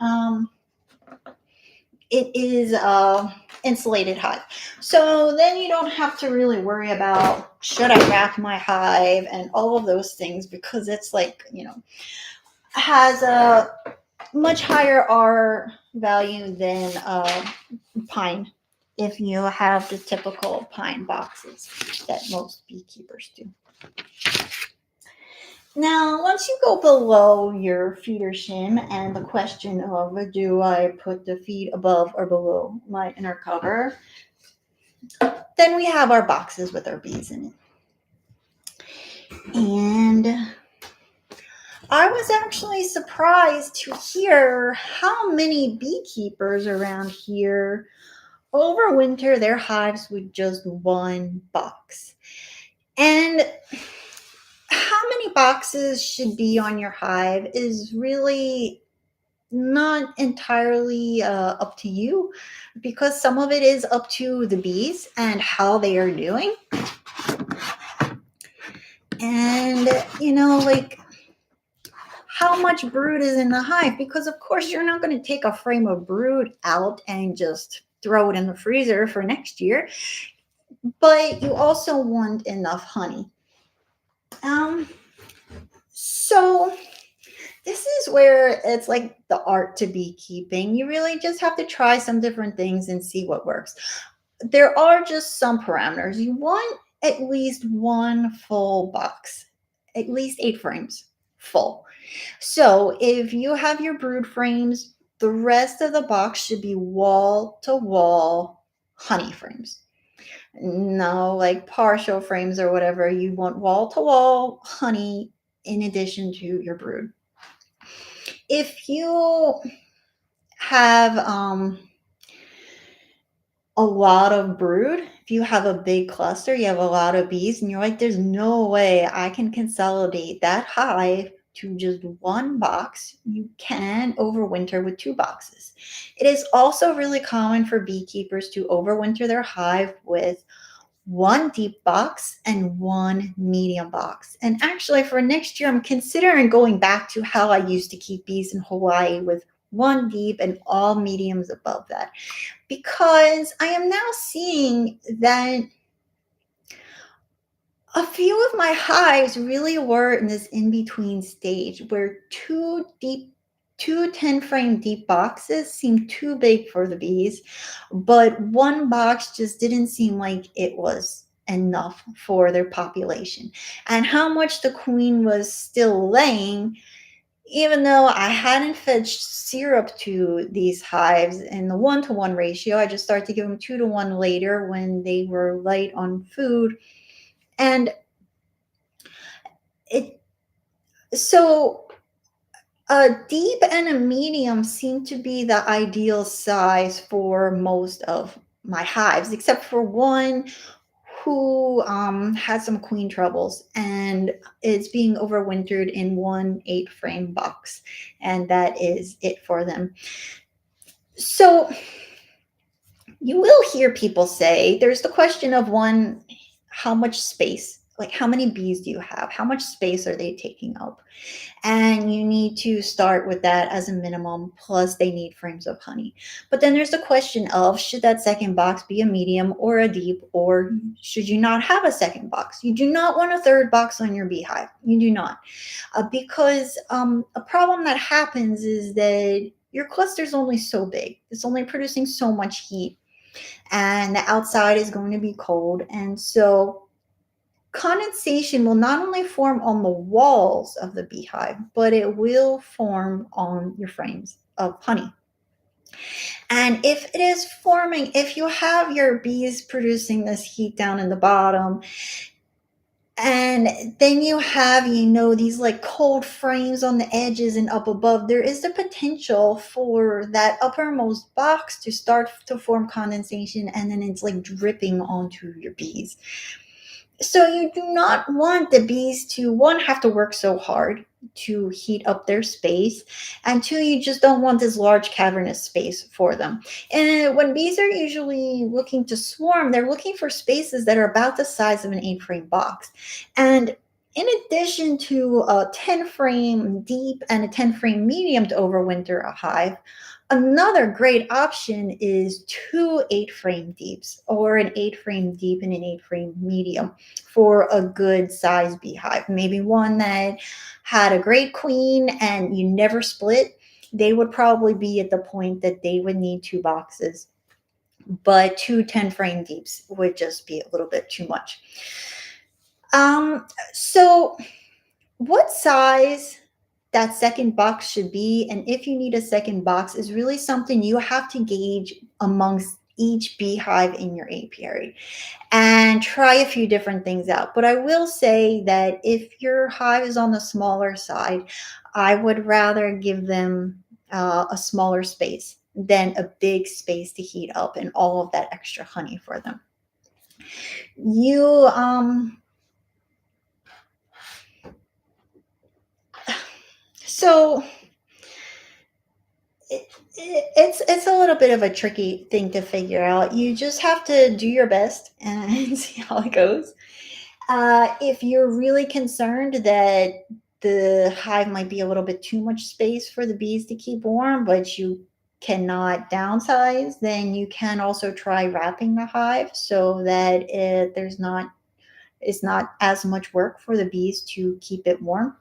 it is insulated hive. So then you don't have to really worry about, should I wrap my hive and all of those things, because it's like, has a much higher R value than pine, if you have the typical pine boxes that most beekeepers do. Now, once you go below your feeder shim and the question of, do I put the feed above or below my inner cover, then we have our boxes with our bees in it. And I was actually surprised to hear how many beekeepers around here overwinter their hives with just one box. And how many boxes should be on your hive is really not entirely up to you, because some of it is up to the bees and how they are doing. And, like how much brood is in the hive, because of course you're not going to take a frame of brood out and just throw it in the freezer for next year, but you also want enough honey. So this is where it's like the art to beekeeping. You really just have to try some different things and see what works. There are just some parameters. You want at least one full box, at least 8 frames full. So if you have your brood frames, the rest of the box should be wall to wall honey frames. No, like partial frames or whatever. You want wall to wall honey in addition to your brood. If you have a lot of brood, if you have a big cluster, you have a lot of bees, and you're like, there's no way I can consolidate that hive to just one box, you can overwinter with 2 boxes. It is also really common for beekeepers to overwinter their hive with 1 deep box and 1 medium box. And actually, for next year, I'm considering going back to how I used to keep bees in Hawaii, with 1 deep and all mediums above that, because I am now seeing that a few of my hives really were in this in-between stage where 2 10-frame deep boxes seemed too big for the bees, but 1 box just didn't seem like it was enough for their population. And how much the queen was still laying, even though I hadn't fed syrup to these hives in the 1-to-1 ratio, I just started to give them 2-to-1 later when they were light on food. And so a deep and a medium seem to be the ideal size for most of my hives, except for one who has some queen troubles and is being overwintered in one 8 frame box, and that is it for them. So you will hear people say there's the question of one, how much space, like how many bees do you have? How much space are they taking up? And you need to start with that as a minimum, plus they need frames of honey. But then there's the question of, should that second box be a medium or a deep, or should you not have a second box? You do not want a third box on your beehive. You do not. Because a problem that happens is that your cluster is only so big. It's only producing so much heat, and the outside is going to be cold. And so condensation will not only form on the walls of the beehive, but it will form on your frames of honey. And if it is forming, if you have your bees producing this heat down in the bottom, and then you have, these like cold frames on the edges and up above, there is the potential for that uppermost box to start to form condensation, and then it's like dripping onto your bees. So you do not want the bees to, one, have to work so hard to heat up their space, and two, you just don't want this large cavernous space for them. And when bees are usually looking to swarm, they're looking for spaces that are about the size of an 8 frame box. And in addition to a 10 frame deep and a 10 frame medium to overwinter a hive, another great option is 2 8 frame deeps, or an 8 frame deep and an 8 frame medium for a good size beehive. Maybe one that had a great queen and you never split. They would probably be at the point that they would need 2 boxes, but 2 10 frame deeps would just be a little bit too much. So what size that second box should be, and if you need a second box, is really something you have to gauge amongst each beehive in your apiary and try a few different things out. But I will say that if your hive is on the smaller side, I would rather give them a smaller space than a big space to heat up and all of that extra honey for them. You so it's a little bit of a tricky thing to figure out. You just have to do your best and see how it goes. If you're really concerned that the hive might be a little bit too much space for the bees to keep warm, but you cannot downsize, then you can also try wrapping the hive so that it's not as much work for the bees to keep it warm.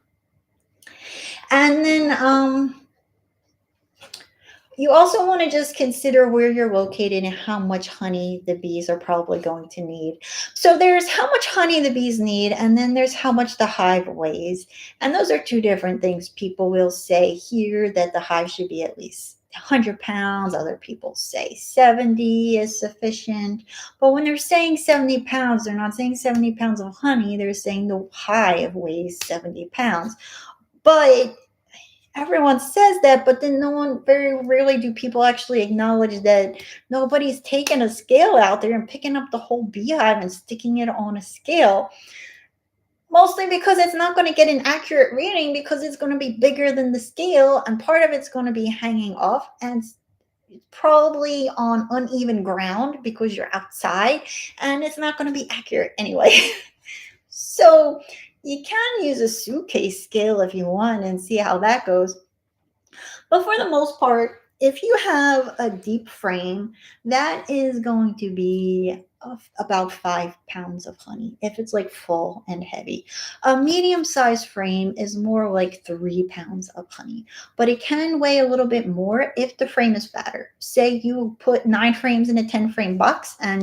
And then you also want to just consider where you're located and how much honey the bees are probably going to need. So there's how much honey the bees need, and then there's how much the hive weighs. And those are two different things. People will say here that the hive should be at least 100 pounds. Other people say 70 is sufficient. But when they're saying 70 pounds, they're not saying 70 pounds of honey. They're saying the hive weighs 70 pounds. But everyone says that, but then very rarely do people actually acknowledge that nobody's taking a scale out there and picking up the whole beehive and sticking it on a scale. Mostly because it's not going to get an accurate reading, because it's going to be bigger than the scale, and part of it's going to be hanging off, and probably on uneven ground because you're outside, and it's not going to be accurate anyway. So you can use a suitcase scale if you want and see how that goes. But for the most part, if you have a deep frame, that is going to be about 5 pounds of honey if it's like full and heavy. A medium-sized frame is more like 3 pounds of honey, but it can weigh a little bit more if the frame is fatter. Say you put 9 frames in a 10-frame box, and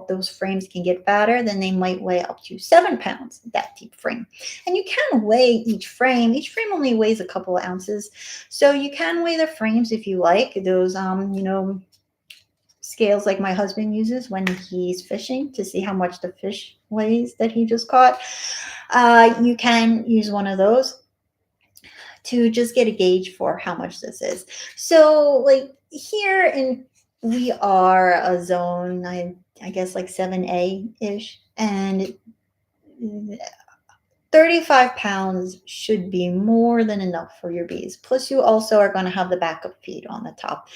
those frames can get fatter, then they might weigh up to 7 pounds, that deep frame. And you can weigh each frame. Each frame only weighs a couple of ounces, so you can weigh the frames if you like. Those scales like my husband uses when he's fishing to see how much the fish weighs that he just caught. You can use one of those to just get a gauge for how much this is. So like here we are a zone, I guess like 7A-ish. And 35 pounds should be more than enough for your bees. Plus, you also are going to have the backup feed on the top,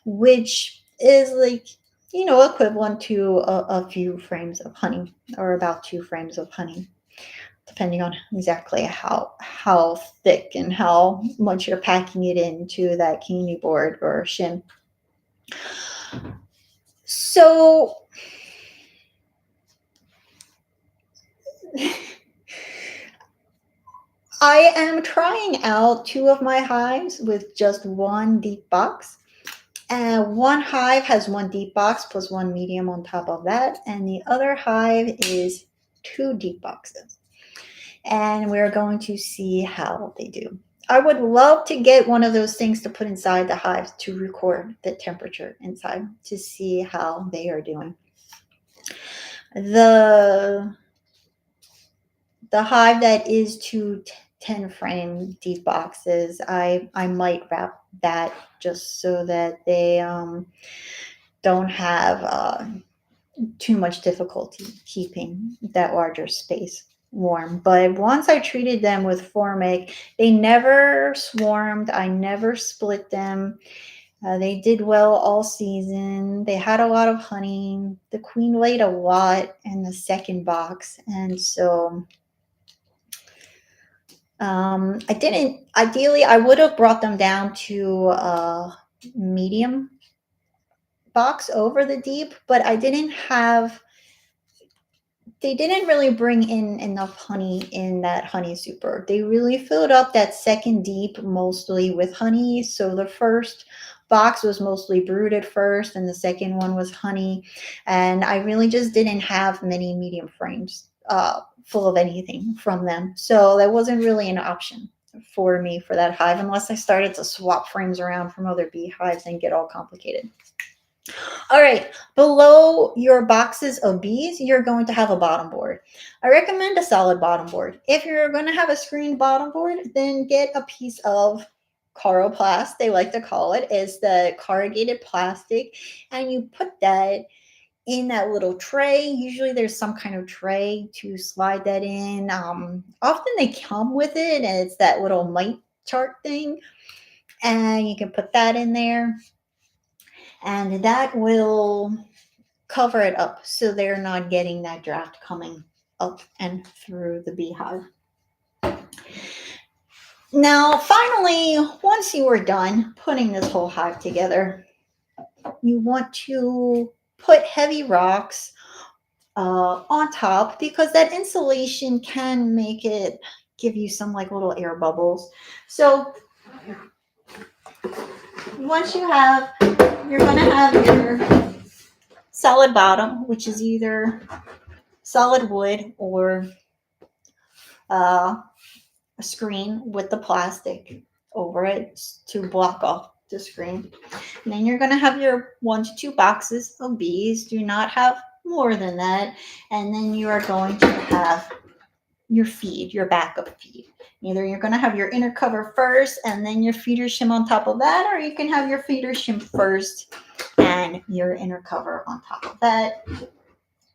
which is like, equivalent to a few frames of honey, or about 2 frames of honey, depending on exactly how thick and how much you're packing it into that candy board or shim. So I am trying out 2 of my hives with just one deep box. One hive has one deep box plus one medium on top of that, and the other hive is 2 deep boxes. And we're going to see how they do. I would love to get one of those things to put inside the hives to record the temperature inside to see how they are doing. The hive that is 2 10-frame deep boxes, I might wrap that just so that they don't have too much difficulty keeping that larger space warm. But once I treated them with formic, they never swarmed. I never split them. They did well all season. They had a lot of honey. The queen laid a lot in the second box. And so ideally, I would have brought them down to a medium box over the deep, but they didn't really bring in enough honey in that honey super. They really filled up that second deep mostly with honey. So the first box was mostly brood at first, and the second one was honey. And I really just didn't have many medium frames full of anything from them. So that wasn't really an option for me for that hive, unless I started to swap frames around from other beehives and get all complicated. All right, below your boxes of bees, you're going to have a bottom board. I recommend a solid bottom board. If you're going to have a screened bottom board, then get a piece of Coroplast, they like to call it. It's the corrugated plastic, and you put that in that little tray. Usually there's some kind of tray to slide that in. Often they come with it, and it's that little mite chart thing, and you can put that in there. And that will cover it up so they're not getting that draft coming up and through the beehive. Now, finally, once you are done putting this whole hive together, you want to put heavy rocks on top, because that insulation can make it give you some like little air bubbles. So once you're going to have your solid bottom, which is either solid wood or a screen with the plastic over it to block off the screen. And then you're going to have your 1 to 2 boxes of bees. Do not have more than that. And then you are going to have your feed, your backup feed. Either you're going to have your inner cover first and then your feeder shim on top of that, or you can have your feeder shim first and your inner cover on top of that.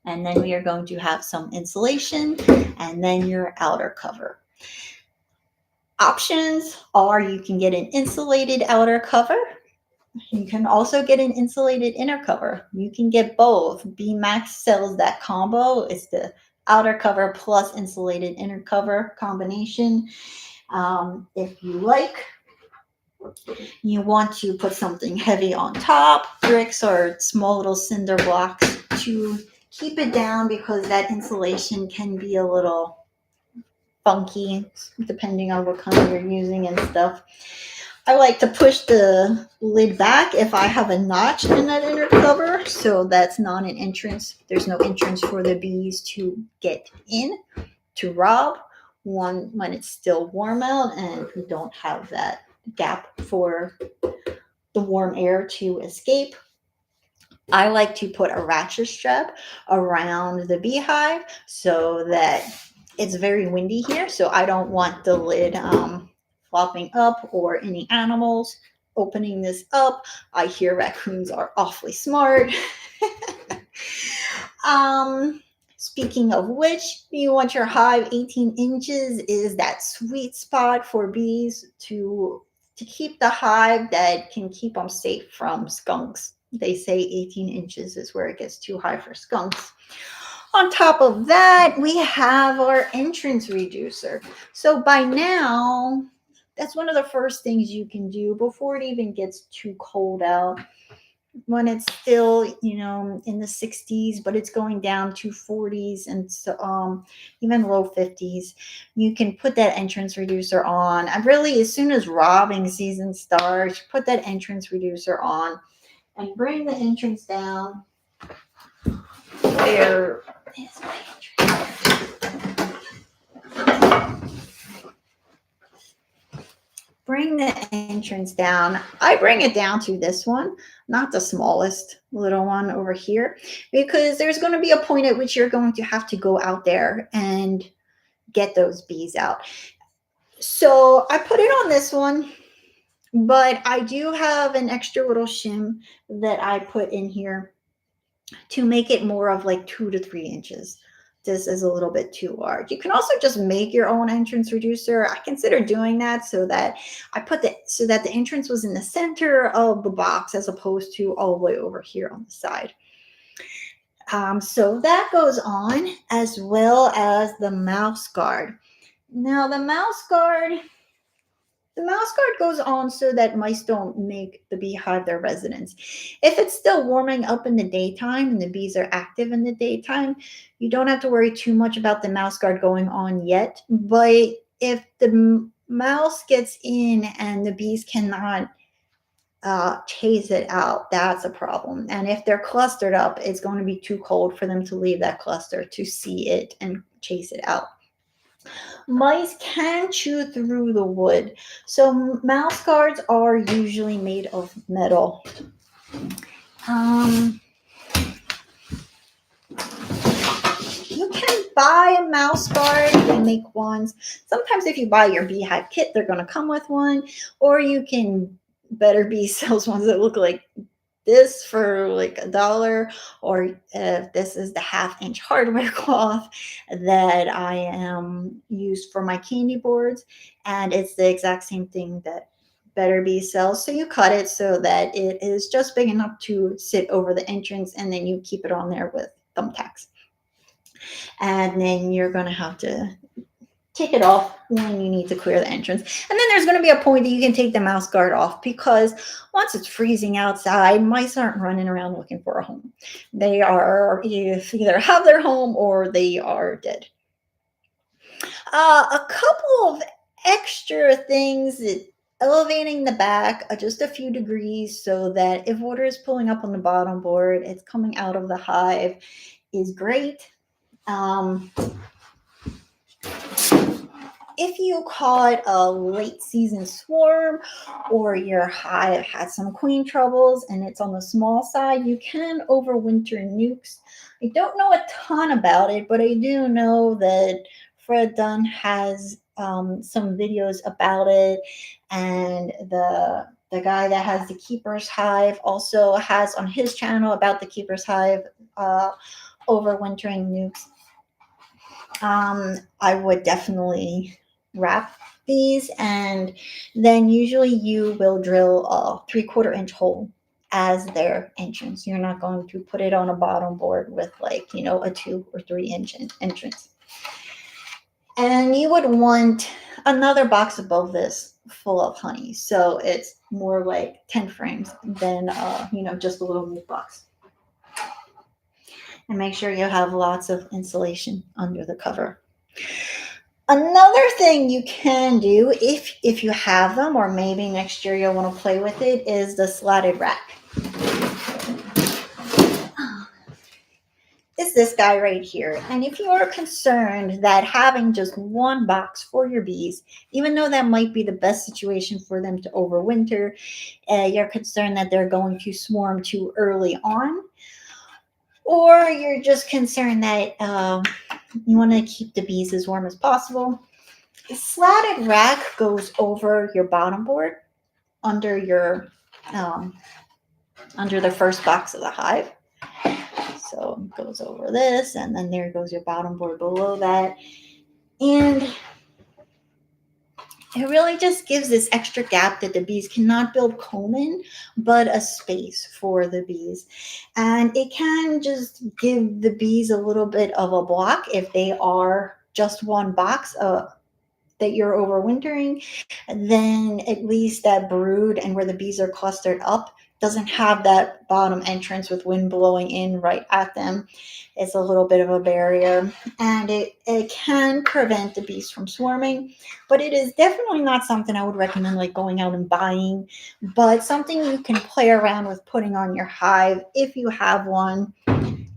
And then we are going to have some insulation and then your outer cover. Options are you can get an insulated outer cover. You can also get an insulated inner cover. You can get both. BMax sells that combo. It's the outer cover plus insulated inner cover combination. If you like, you want to put something heavy on top, bricks or small little cinder blocks to keep it down, because that insulation can be a little funky depending on what kind you're using and stuff. I like to push the lid back if I have a notch in that inner cover, so that's not an entrance. There's no entrance for the bees to get in to rob when it's still warm out, and you don't have that gap for the warm air to escape. I like to put a ratchet strap around the beehive so that it's very windy here, so I don't want the lid flopping up or any animals opening this up. I hear raccoons are awfully smart. Speaking of which, you want your hive 18 inches is that sweet spot for bees to keep the hive that can keep them safe from skunks. They say 18 inches is where it gets too high for skunks. On top of that, we have our entrance reducer. So by now, that's one of the first things you can do before it even gets too cold out. When it's still, in the 60s, but it's going down to 40s and so even low 50s, you can put that entrance reducer on. And really, as soon as robbing season starts, put that entrance reducer on and bring the entrance down. Where is my entrance? Bring the entrance down. I bring it down to this one, not the smallest little one over here, because there's going to be a point at which you're going to have to go out there and get those bees out. So I put it on this one, but I do have an extra little shim that I put in here to make it more of like 2 to 3 inches. This is a little bit too large. You can also just make your own entrance reducer. I consider doing that so that the entrance was in the center of the box as opposed to all the way over here on the side. So that goes on, as well as the mouse guard. Now the mouse guard goes on so that mice don't make the beehive their residence. If it's still warming up in the daytime and the bees are active in the daytime, you don't have to worry too much about the mouse guard going on yet. But if the mouse gets in and the bees cannot chase it out, that's a problem. And if they're clustered up, it's going to be too cold for them to leave that cluster to see it and chase it out. Mice can chew through the wood, so mouse guards are usually made of metal. You can buy a mouse guard. They make ones. Sometimes if you buy your beehive kit, they're going to come with one, or you can Better Bee sells ones that look like this for like $1, or this is the 1/2-inch hardware cloth that I used for my candy boards, and it's the exact same thing that Better Bee sells. So you cut it so that it is just big enough to sit over the entrance, and then you keep it on there with thumbtacks. And then you're going to have to take it off when you need to clear the entrance. And then there's going to be a point that you can take the mouse guard off, because once it's freezing outside, mice aren't running around looking for a home. They are either have their home or they are dead. A couple of extra things: elevating the back just a few degrees so that if water is pulling up on the bottom board, it's coming out of the hive, is great. If you caught a late season swarm, or your hive had some queen troubles and it's on the small side, you can overwinter nukes. I don't know a ton about it, but I do know that Fred Dunn has some videos about it, and the guy that has the Keeper's Hive also has on his channel about the Keeper's Hive overwintering nukes. I would definitely wrap these, and then usually you will drill a 3/4-inch hole as their entrance. You're not going to put it on a bottom board with a 2 or 3-inch entrance. And you would want another box above this full of honey, so it's more like 10 frames than just a little meat box. And make sure you have lots of insulation under the cover. Another thing you can do, if you have them, or maybe next year you'll want to play with it, is the slatted rack. It's this guy right here. And if you are concerned that having just one box for your bees, even though that might be the best situation for them to overwinter, you're concerned that they're going to swarm too early on, or you're just concerned that you want to keep the bees as warm as possible, the slatted rack goes over your bottom board under the first box of the hive. So it goes over this, and then there goes your bottom board below that. And it really just gives this extra gap that the bees cannot build comb in, but a space for the bees. And it can just give the bees a little bit of a block if they are just one box that you're overwintering, then at least that brood and where the bees are clustered up doesn't have that bottom entrance with wind blowing in right at them. It's a little bit of a barrier, and it can prevent the bees from swarming, but it is definitely not something I would recommend like going out and buying, but something you can play around with putting on your hive if you have one.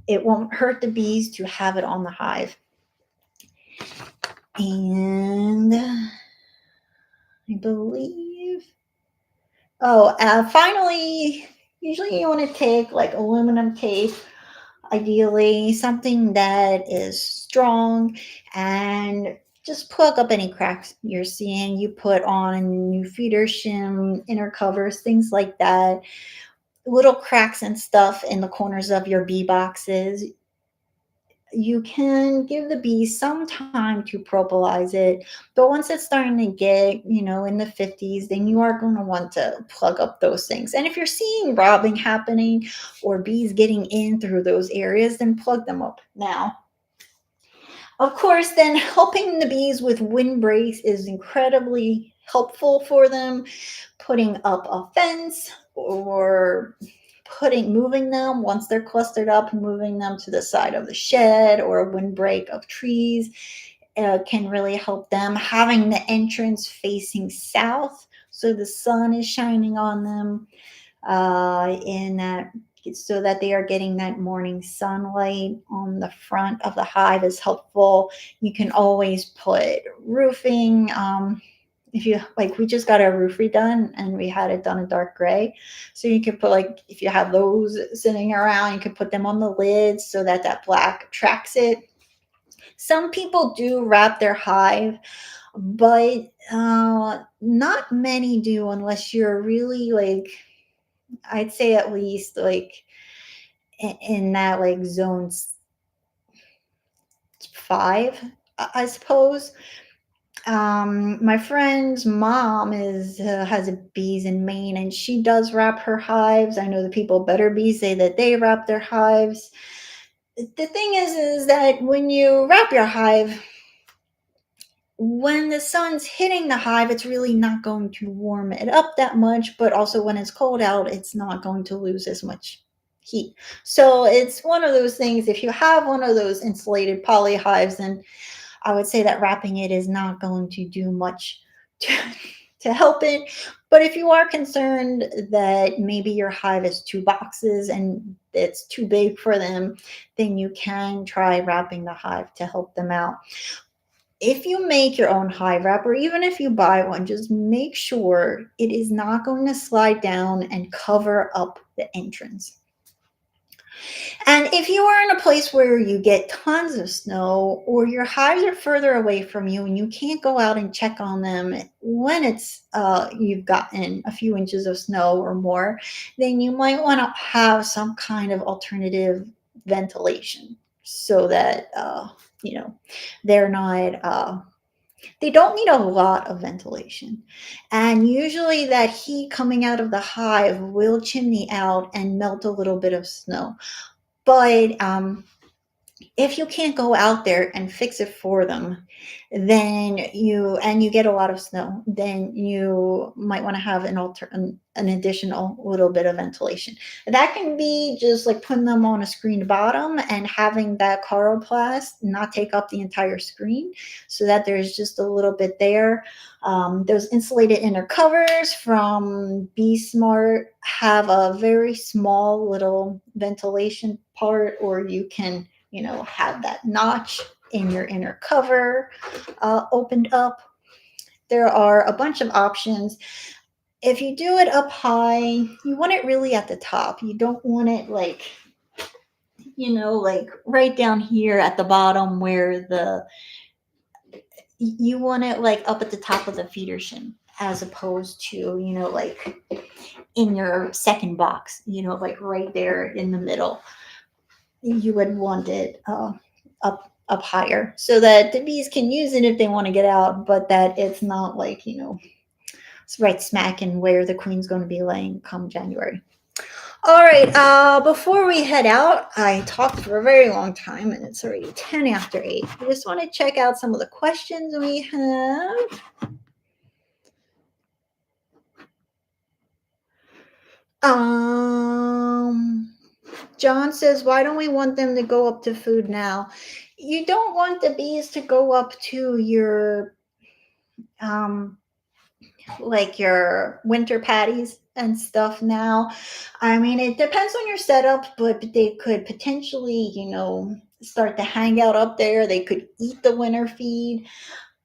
It won't hurt the bees to have it on the hive. And I believe. Oh, finally, usually you want to take like aluminum tape, ideally something that is strong, and just plug up any cracks you're seeing. You put on new feeder shim, inner covers, things like that. Little cracks and stuff in the corners of your bee boxes. You can give the bees some time to propolize it, but once it's starting to get, in the 50s, then you are going to want to plug up those things. And if you're seeing robbing happening or bees getting in through those areas, then plug them up now. Of course, then helping the bees with windbreaks is incredibly helpful for them. Putting up a fence or moving them once they're clustered up, moving them to the side of the shed or a windbreak of trees can really help them. Having the entrance facing south so the sun is shining on them in that, so that they are getting that morning sunlight on the front of the hive is helpful. You can always put roofing. If you like, we just got our roof redone and we had it done a dark gray, so you can put, like, if you have those sitting around, you can put them on the lids so that that black attracts it. Some people do wrap their hive, but not many do, unless you're really like, I'd say at least like in that like zone 5, I suppose. My friend's mom is has a bees in Maine, and she does wrap her hives. I know the people Better Bees say that they wrap their hives. The thing is that when you wrap your hive, when the sun's hitting the hive, it's really not going to warm it up that much, but also when it's cold out, it's not going to lose as much heat. So it's one of those things. If you have one of those insulated poly hives, then I would say that wrapping it is not going to do much to, to help it. But if you are concerned that maybe your hive is 2 boxes and it's too big for them, then you can try wrapping the hive to help them out. If you make your own hive wrap, or even if you buy one, just make sure it is not going to slide down and cover up the entrance. And if you are in a place where you get tons of snow, or your hives are further away from you and you can't go out and check on them when it's you've gotten a few inches of snow or more, then you might want to have some kind of alternative ventilation so that they're not they don't need a lot of ventilation. And usually that heat coming out of the hive will chimney out and melt a little bit of snow. But if you can't go out there and fix it for them, then you get a lot of snow, then you might want to have an additional little bit of ventilation. That can be just like putting them on a screened bottom and having that coroplast not take up the entire screen, so that there's just a little bit there. Those insulated inner covers from Be Smart have a very small little ventilation part, or you can have that notch in your inner cover opened up. There are a bunch of options. If you do it up high, you want it really at the top. You don't want it like right down here at the bottom where you want it like up at the top of the feeder shim, as opposed to like in your second box, like right there in the middle. you would want it up higher so that the bees can use it if they want to get out, but that it's not like, it's right smack in where the queen's going to be laying come January. All right, before we head out, I talked for a very long time and it's already 10 after 8. I just want to check out some of the questions we have. John says, why don't we want them to go up to food now? You don't want the bees to go up to your like your winter patties and stuff now. I mean, it depends on your setup, but they could potentially, start to hang out up there. They could eat the winter feed.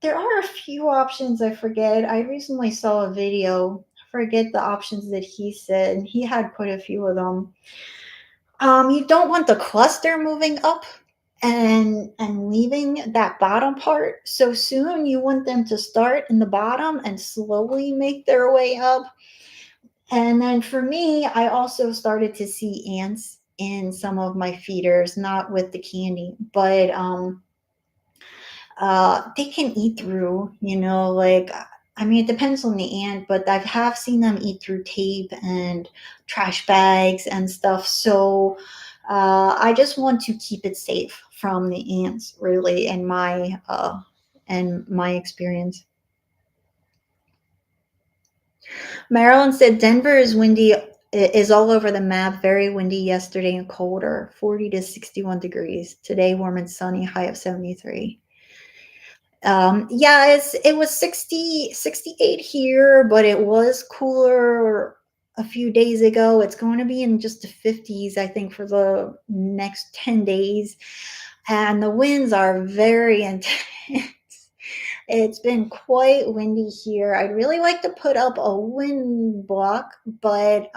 There are a few options. I forget. I recently saw a video. I forget the options that he said. He had quite a few of them. You don't want the cluster moving up and leaving that bottom part so soon. You want them to start in the bottom and slowly make their way up. And then for me, I also started to see ants in some of my feeders, not with the candy, but they can eat through, like, I mean, it depends on the ant, but I have seen them eat through tape and trash bags and stuff. So I just want to keep it safe from the ants, really, in my experience. Marilyn said Denver is windy, is all over the map. Very windy yesterday and colder, 40 to 61 degrees. Today, warm and sunny, high of 73. Yeah, it was 68 here, but it was cooler a few days ago. It's going to be in just the 50s, I think, for the next 10 days. And the winds are very intense. It's been quite windy here. I'd really like to put up a wind block, but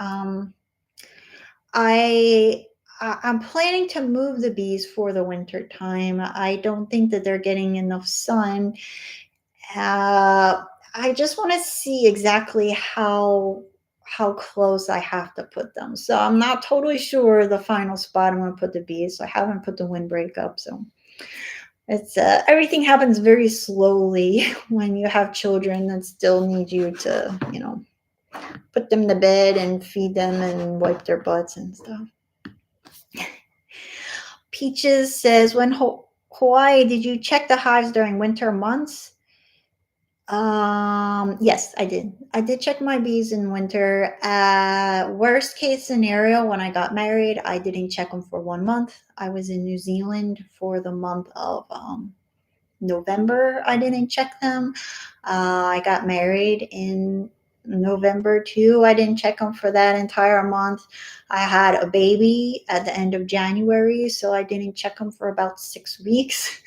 I I'm planning to move the bees for the winter time. I don't think that they're getting enough sun. I just want to see exactly how close I have to put them. So I'm not totally sure the final spot I'm going to put the bees. So I haven't put the windbreak up. So it's everything happens very slowly when you have children that still need you to, put them to bed and feed them and wipe their butts and stuff. Peaches says, when Hawaii, did you check the hives during winter months? Yes, I did. I did check my bees in winter. Worst case scenario, when I got married, I didn't check them for 1 month. I was in New Zealand for the month of November. I didn't check them. I got married in November too. I didn't check them for that entire month. I had a baby at the end of January, so I didn't check them for about 6 weeks.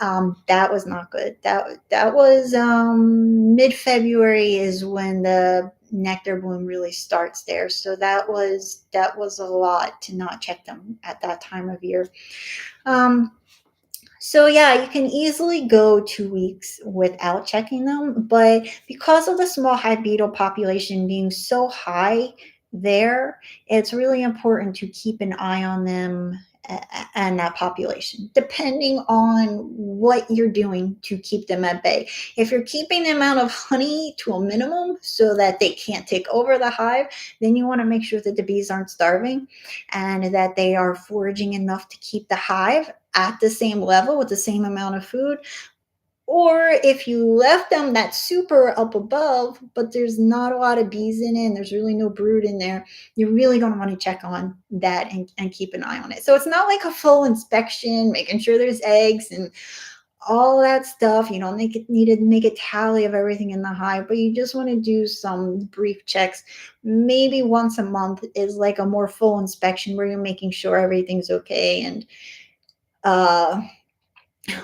That was not good. That was mid-February is when the nectar bloom really starts there. So that was a lot to not check them at that time of year. So yeah, you can easily go 2 weeks without checking them, but because of the small hive beetle population being so high there, it's really important to keep an eye on them and that population, depending on what you're doing to keep them at bay. If you're keeping the amount of honey to a minimum so that they can't take over the hive, then you want to make sure that the bees aren't starving and that they are foraging enough to keep the hive at the same level with the same amount of food. Or if you left them that super up above, but there's not a lot of bees in it and there's really no brood in there, you're really going to want to check on that and keep an eye on it. So it's not like a full inspection, making sure there's eggs and all that stuff. You don't need to make a tally of everything in the hive, but you just want to do some brief checks. Maybe once a month is like a more full inspection where you're making sure everything's okay. And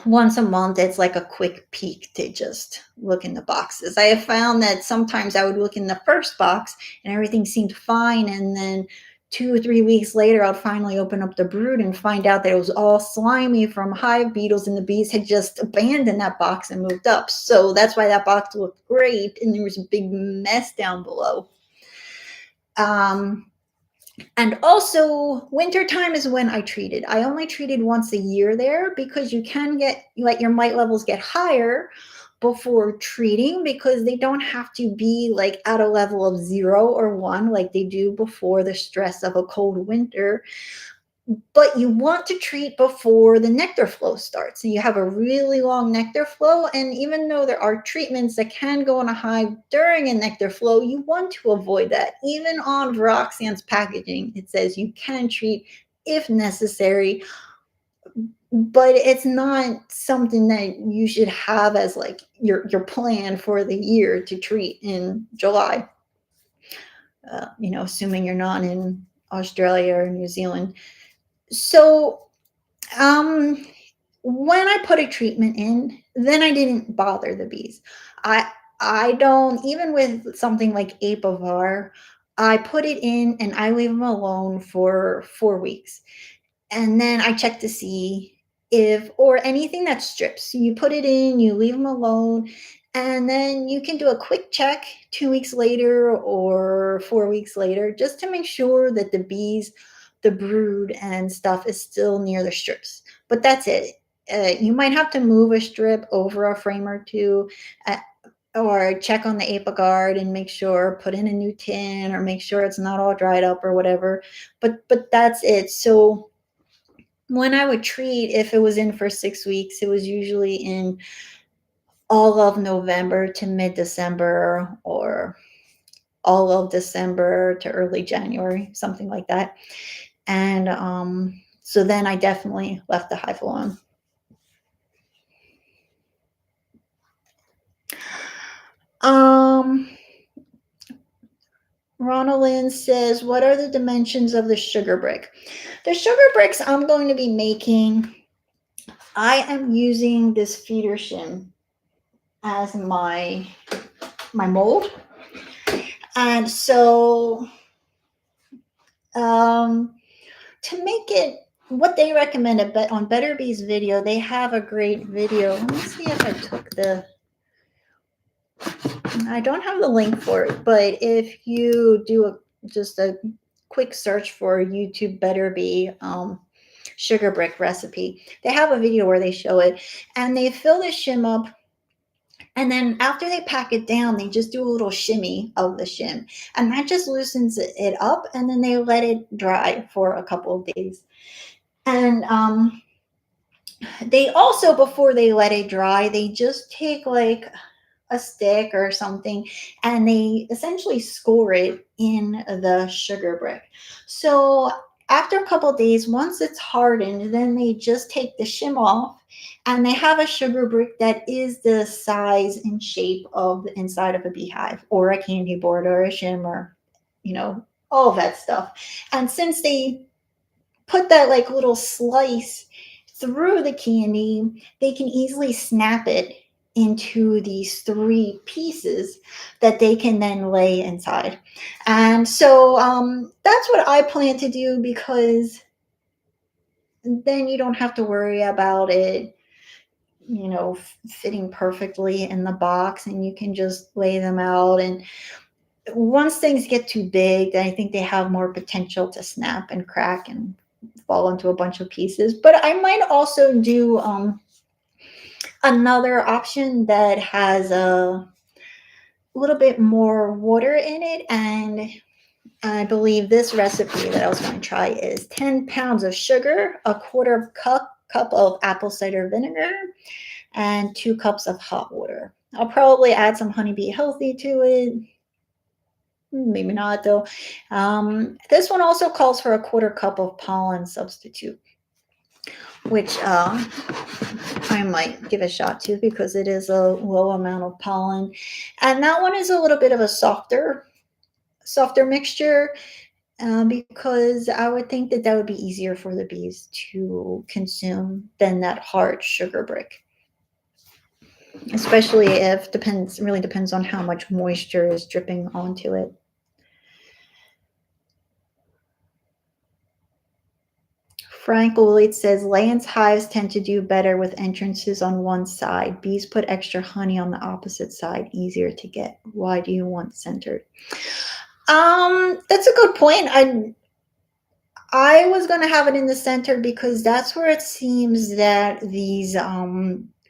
once a month, it's like a quick peek to just look in the boxes. I have found that sometimes I would look in the first box and everything seemed fine. And then 2 or 3 weeks later, I'd finally open up the brood and find out that it was all slimy from hive beetles and the bees had just abandoned that box and moved up. So that's why that box looked great. And there was a big mess down below. And also, wintertime is when I treated. I only treated once a year there because you can let your mite levels get higher before treating, because they don't have to be like at a level of 0 or 1 like they do before the stress of a cold winter. But you want to treat before the nectar flow starts. So you have a really long nectar flow. And even though there are treatments that can go on a hive during a nectar flow, you want to avoid that. Even on Viroxan's packaging, it says you can treat if necessary, but it's not something that you should have as like your plan for the year to treat in July. Assuming you're not in Australia or New Zealand. So um when I put a treatment in, then I didn't bother the bees. I don't, even with something like Apivar, I put it in and I leave them alone for 4 weeks. And then I check to see if, or anything that strips. You put it in, you leave them alone, and then you can do a quick check 2 weeks later or 4 weeks later just to make sure that the bees, the brood and stuff is still near the strips. But that's it. You might have to move a strip over a frame or two, or check on the Apiguard and make sure, put in a new tin, or make sure it's not all dried up or whatever. But that's it. So when I would treat, if it was in for 6 weeks, it was usually in all of November to mid-December, or all of December to early January, something like that. And so then I definitely left the hive alone. Ronaldin says, what are the dimensions of the sugar brick? The sugar bricks I'm going to be making, I am using this feeder shim as my mold. And so to make it, what they recommended, but on Better Bees video, they have a great video. Let me see if I took I don't have the link for it, but if you do just a quick search for YouTube Better Bee sugar brick recipe, they have a video where they show it, and they fill the shim up. And then after they pack it down, they just do a little shimmy of the shim, and that just loosens it up. And then they let it dry for a couple of days. And they also, before they let it dry, they just take like a stick or something, and they essentially score it in the sugar brick. So after a couple of days, once it's hardened, then they just take the shim off, and they have a sugar brick that is the size and shape of the inside of a beehive, or a candy board, or a shim, or all of that stuff. And since they put that like little slice through the candy, they can easily snap it into these 3 pieces that they can then lay inside. And so that's what I plan to do, because then you don't have to worry about it fitting perfectly in the box, and you can just lay them out. And once things get too big, then I think they have more potential to snap and crack and fall into a bunch of pieces. But I might also do another option that has a little bit more water in it. And I believe this recipe that I was going to try is 10 pounds of sugar, a quarter cup of apple cider vinegar, and 2 cups of hot water. I'll probably add some Honeybee Healthy to it. Maybe not, though. This one also calls for a quarter cup of pollen substitute, which I might give a shot to, because it is a low amount of pollen. And that one is a little bit of a softer mixture, because I would think that would be easier for the bees to consume than that hard sugar brick. Especially if really depends on how much moisture is dripping onto it. Frank Willett says, Lance hives tend to do better with entrances on one side. Bees put extra honey on the opposite side, easier to get. Why do you want centered? That's a good point. I was going to have it in the center because that's where it seems that these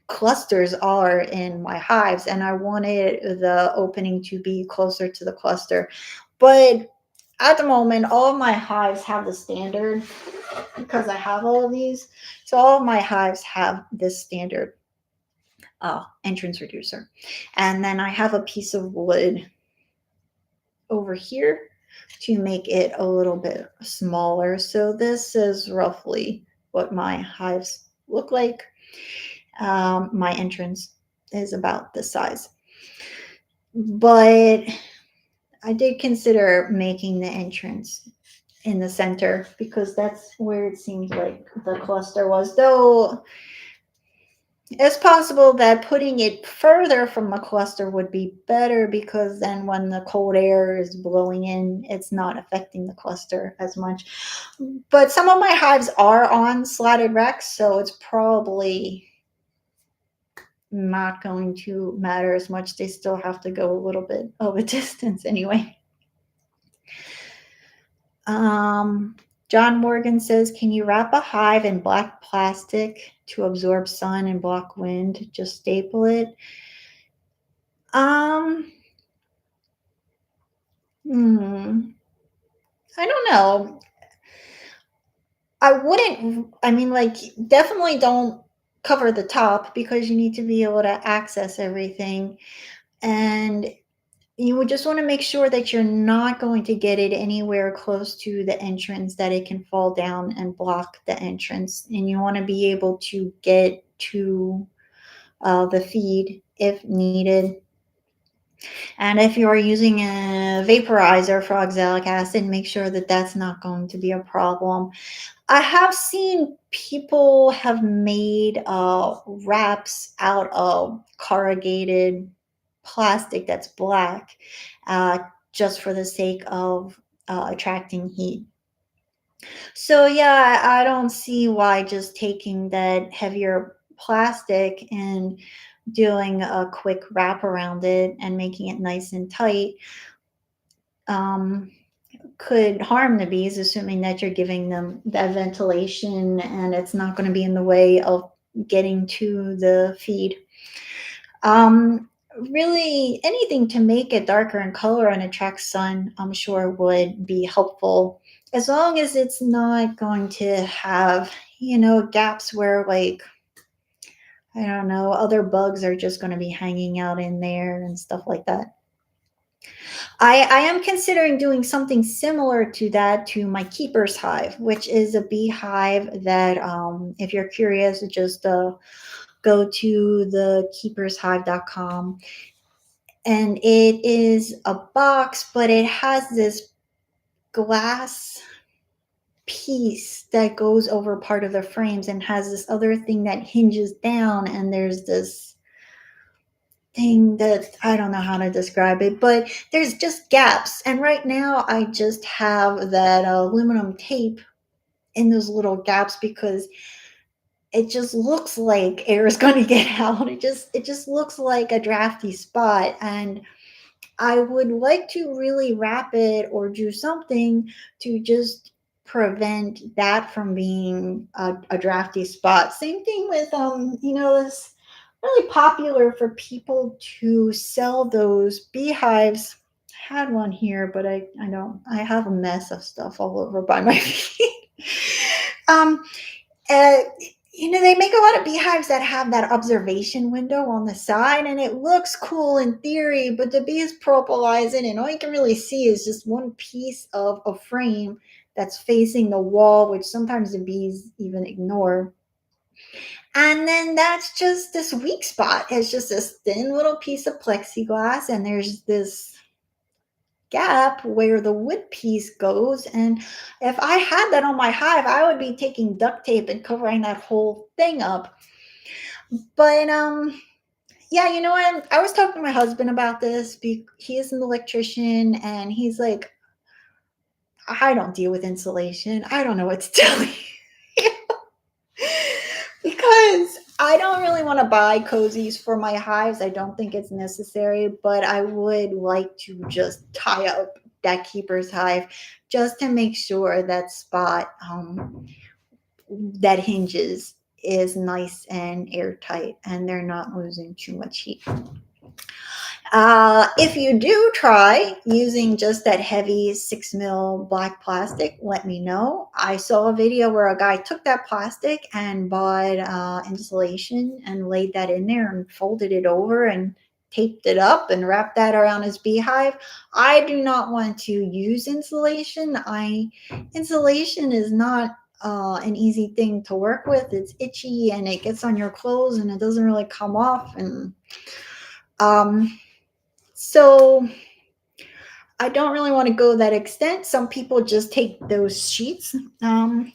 clusters are in my hives, and I wanted the opening to be closer to the cluster. But at the moment, all of my hives have the standard because I have all of these. So all of my hives have this standard entrance reducer. And then I have a piece of wood over here to make it a little bit smaller. So this is roughly what my hives look like. My entrance is about this size. But I did consider making the entrance in the center because that's where it seems like the cluster was. Though it's possible that putting it further from the cluster would be better because then when the cold air is blowing in, it's not affecting the cluster as much. But some of my hives are on slatted racks, so it's probably not going to matter as much. They still have to go a little bit of a distance anyway. John Morgan says, can you wrap a hive in black plastic to absorb sun and block wind? Just staple it. Um, I don't know. I wouldn't, I mean, like, definitely don't cover the top because you need to be able to access everything. And you would just want to make sure that you're not going to get it anywhere close to the entrance that it can fall down and block the entrance. And you want to be able to get to the feed if needed. And if you are using a vaporizer for oxalic acid, make sure that that's not going to be a problem. I have seen people have made wraps out of corrugated plastic that's black uh, just for the sake of attracting heat. So, yeah, I don't see why just taking that heavier plastic and doing a quick wrap around it and making it nice and tight um, could harm the bees, assuming that you're giving them that ventilation and it's not going to be in the way of getting to the feed. Really, anything to make it darker in color and attract sun, I'm sure would be helpful, as long as it's not going to have, gaps where, like, I don't know, other bugs are just going to be hanging out in there and stuff like that. I am considering doing something similar to that to my keeper's hive, which is a beehive that, if you're curious, just go to thekeepershive.com. And it is a box, but it has this glass piece that goes over part of the frames and has this other thing that hinges down. And there's this thing that I don't know how to describe it, but there's just gaps. And right now I just have that aluminum tape in those little gaps because it just looks like air is going to get out. It just looks like a drafty spot, and I would like to really wrap it or do something to just prevent that from being a drafty spot. Same thing with it's really popular for people to sell those beehives. I had one here, but I have a mess of stuff all over by my feet. um uh, they make a lot of beehives that have that observation window on the side, and it looks cool in theory, but the bees propolize it, and all you can really see is just one piece of a frame that's facing the wall, which sometimes the bees even ignore. And then that's just this weak spot. It's just this thin little piece of plexiglass, and there's this gap where the wood piece goes. And if I had that on my hive, I would be taking duct tape and covering that whole thing up. But yeah, you know what? I was talking to my husband about this. He is an electrician, and he's like, I don't deal with insulation. I don't know what to tell you. Because I don't really want to buy cozies for my hives. I don't think it's necessary, but I would like to just tie up that keeper's hive, just to make sure that spot that hinges is nice and airtight and they're not losing too much heat. If you do try using just that heavy 6 mil black plastic, let me know. I saw a video where a guy took that plastic and bought insulation and laid that in there and folded it over and taped it up and wrapped that around his beehive. I do not want to use insulation. Insulation is not an easy thing to work with. It's itchy and it gets on your clothes and it doesn't really come off. And so I don't really want to go that extent. Some people just take those sheets, and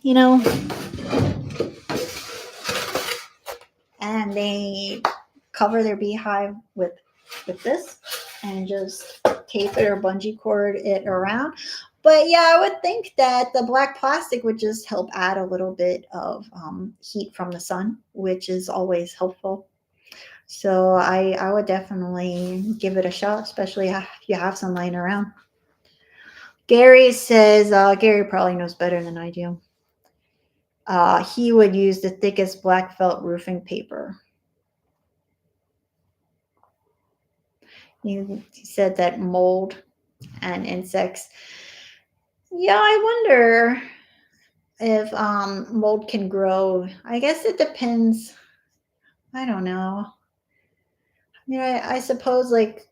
they cover their beehive with this and just tape it or bungee cord it around. But yeah, I would think that the black plastic would just help add a little bit of heat from the sun, which is always helpful. So I would definitely give it a shot, especially if you have some lying around. Gary says, Gary probably knows better than I do. He would use the thickest black felt roofing paper. He said that mold and insects. Yeah, I wonder if mold can grow. I guess it depends. I don't know. I suppose like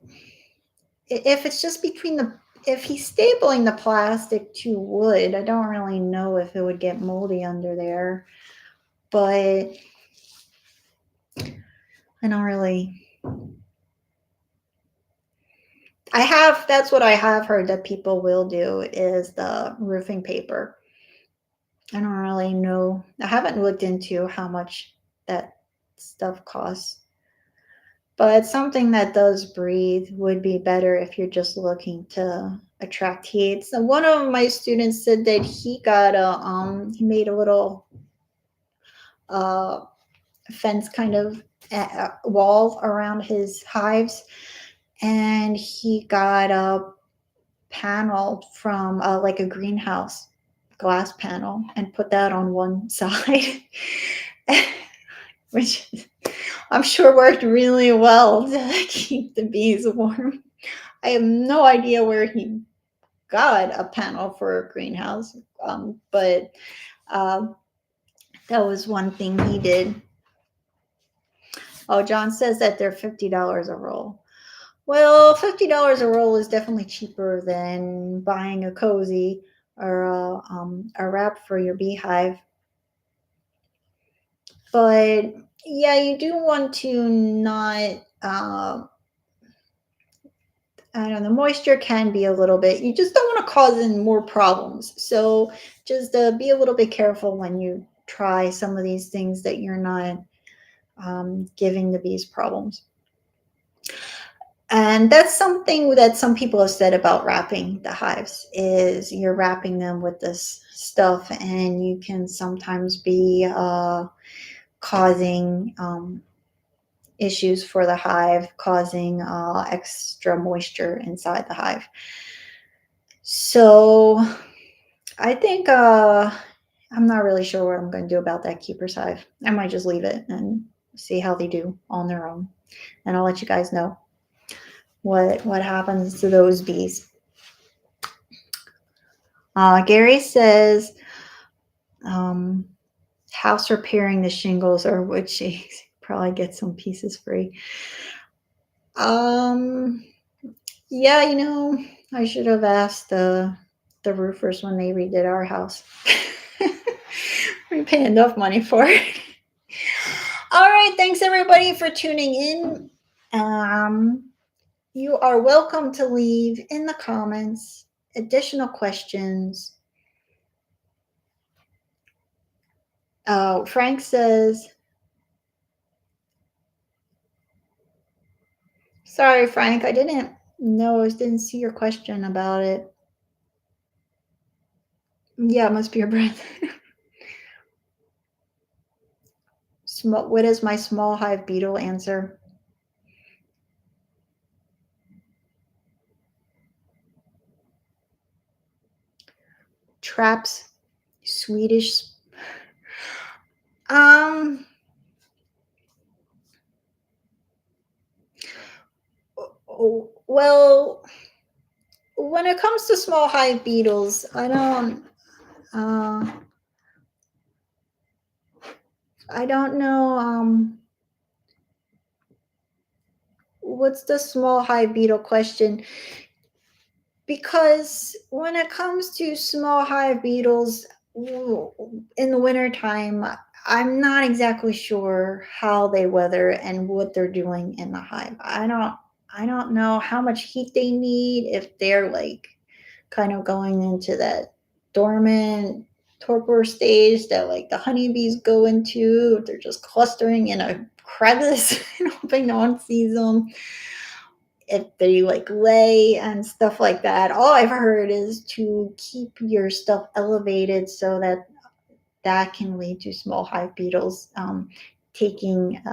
if it's just if he's stapling the plastic to wood, I don't really know if it would get moldy under there. But I don't really. That's what I have heard that people will do is the roofing paper. I don't really know. I haven't looked into how much that stuff costs. But something that does breathe would be better if you're just looking to attract heat. So one of my students said that he got he made a little fence kind of wall around his hives, and he got a panel from like a greenhouse glass panel and put that on one side, which I'm sure worked really well to keep the bees warm. I have no idea where he got a panel for a greenhouse, but that was one thing he did. Oh, John says that they're $50 a roll. Well, $50 a roll is definitely cheaper than buying a cozy or a wrap for your beehive. But yeah, you do want to not. I don't know, moisture can be a little bit. You just don't want to cause in more problems. So just be a little bit careful when you try some of these things that you're not giving the bees problems. And that's something that some people have said about wrapping the hives is you're wrapping them with this stuff and you can sometimes be causing issues for the hive, causing extra moisture inside the hive. So I think I'm not really sure what I'm going to do about that keeper's hive. I might just leave it and see how they do on their own. And I'll let you guys know what happens to those bees. Gary says house repairing the shingles or wood shakes. Probably get some pieces free. Yeah, I should have asked the roofers when they redid our house. We pay enough money for it. All right, thanks everybody for tuning in. You are welcome to leave in the comments additional questions. Frank says, sorry, Frank, I didn't see your question about it. Yeah, it must be your breath. What is my small hive beetle answer? traps, Swedish. Um, well, when it comes to small hive beetles, uh, I don't know. What's the small hive beetle question? Because when it comes to small hive beetles in the wintertime, I'm not exactly sure how they weather and what they're doing in the hive. I don't know how much heat they need, if they're like kind of going into that dormant torpor stage that like the honeybees go into, if they're just clustering in a crevice and hoping no one sees them, if they like lay and stuff like that. All I've heard is to keep your stuff elevated so that that can lead to small hive beetles taking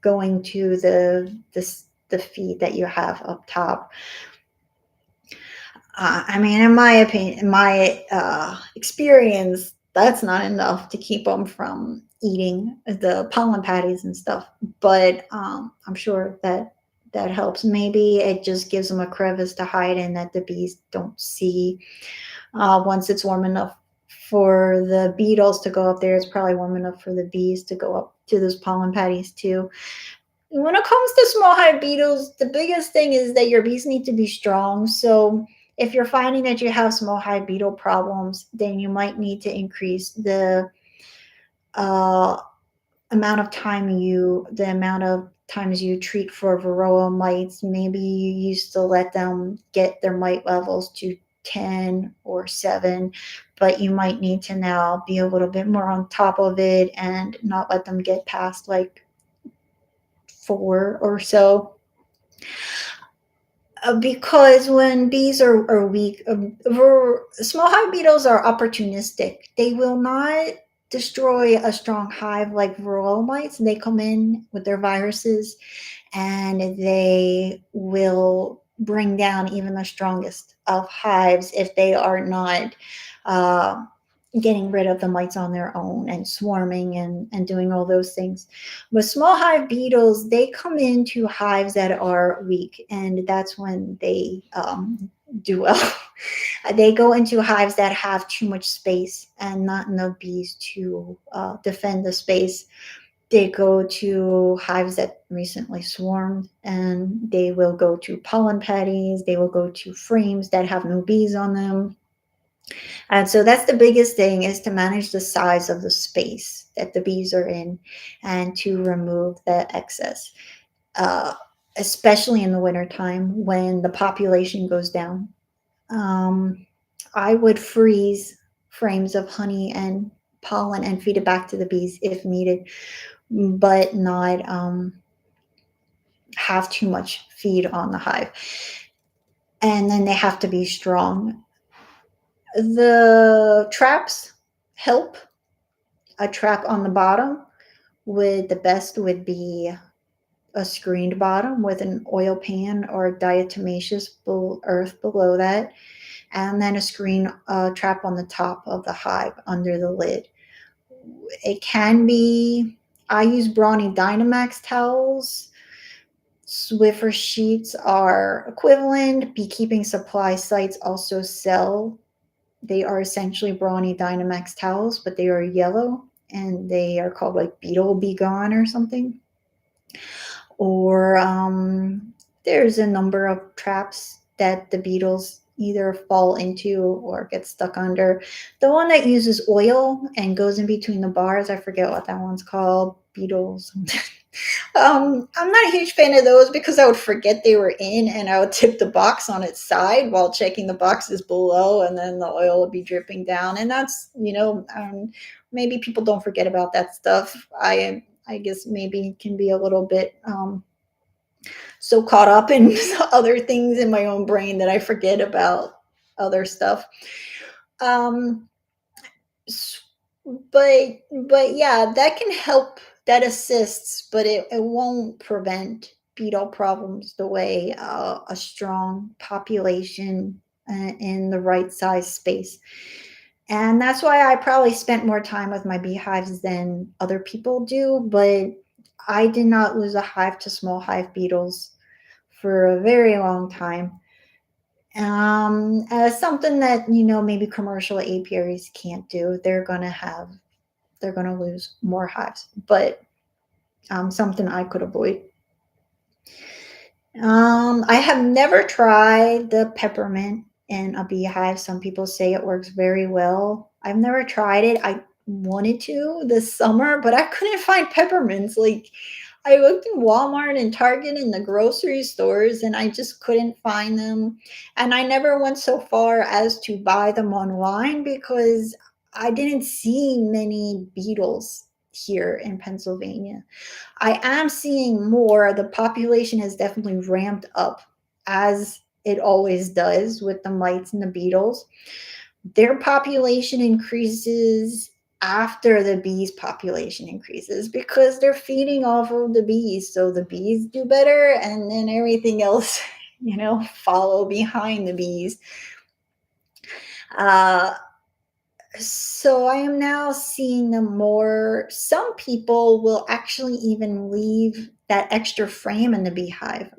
going to the feed that you have up top. I mean, in my opinion, in my experience, that's not enough to keep them from eating the pollen patties and stuff. But I'm sure that that helps. Maybe it just gives them a crevice to hide in that the bees don't see. Once it's warm enough for the beetles to go up there, it's probably warm enough for the bees to go up to those pollen patties too. When it comes to small hive beetles, the biggest thing is that your bees need to be strong. So if you're finding that you have small hive beetle problems, then you might need to increase uh, the amount of times you treat for varroa mites. Maybe you used to let them get their mite levels to 10 or 7, but you might need to now be a little bit more on top of it and not let them get past like 4 or so. Because when bees are weak, small hive beetles are opportunistic. They will not destroy a strong hive like varroa mites. They come in with their viruses and they will bring down even the strongest of hives if they are not uh, getting rid of the mites on their own and swarming and doing all those things. But small hive beetles, they come into hives that are weak, and that's when they do well. They go into hives that have too much space and not enough bees to defend the space. They go to hives that recently swarmed, and they will go to pollen patties. They will go to frames that have no bees on them. And so that's the biggest thing, is to manage the size of the space that the bees are in and to remove the excess, uh, especially in the wintertime when the population goes down. Um, I would freeze frames of honey and pollen and feed it back to the bees if needed, but not have too much feed on the hive. And then they have to be strong. The traps help. A trap on the bottom the best would be a screened bottom with an oil pan or diatomaceous earth below that, and then a screen trap on the top of the hive under the lid. It can be, I use Brawny Dynamax towels. Swiffer sheets are equivalent. Beekeeping supply sites also sell. They are essentially Brawny Dynamax towels, but they are yellow and they are called like Beetle Be Gone or something. Or there's a number of traps that the beetles either fall into or get stuck under. The one that uses oil and goes in between the bars, I forget what that one's called. Beetles. I'm not a huge fan of those because I would forget they were in and I would tip the box on its side while checking the boxes below, and then the oil would be dripping down. And that's, maybe people don't forget about that stuff. I guess maybe it can be a little bit so caught up in other things in my own brain that I forget about other stuff. Um, but yeah, that can help. That assists, but it won't prevent beetle problems the way a strong population in the right size space. And that's why I probably spent more time with my beehives than other people do. But I did not lose a hive to small hive beetles for a very long time. Something that, maybe commercial apiaries can't do. They're going to lose more hives, but something I could avoid. I have never tried the peppermint in a beehive. Some people say it works very well. I've never tried it. I wanted to this summer, but I couldn't find peppermints. Like, I looked in Walmart and Target and the grocery stores, and I just couldn't find them. And I never went so far as to buy them online because I didn't see many beetles here in Pennsylvania. I am seeing more. The population has definitely ramped up, as it always does with the mites and the beetles. Their population increases after the bees' population increases because they're feeding off of the bees. So the bees do better, and then everything else, follow behind the bees. Uh, so I am now seeing them more. Some people will actually even leave that extra frame in the beehive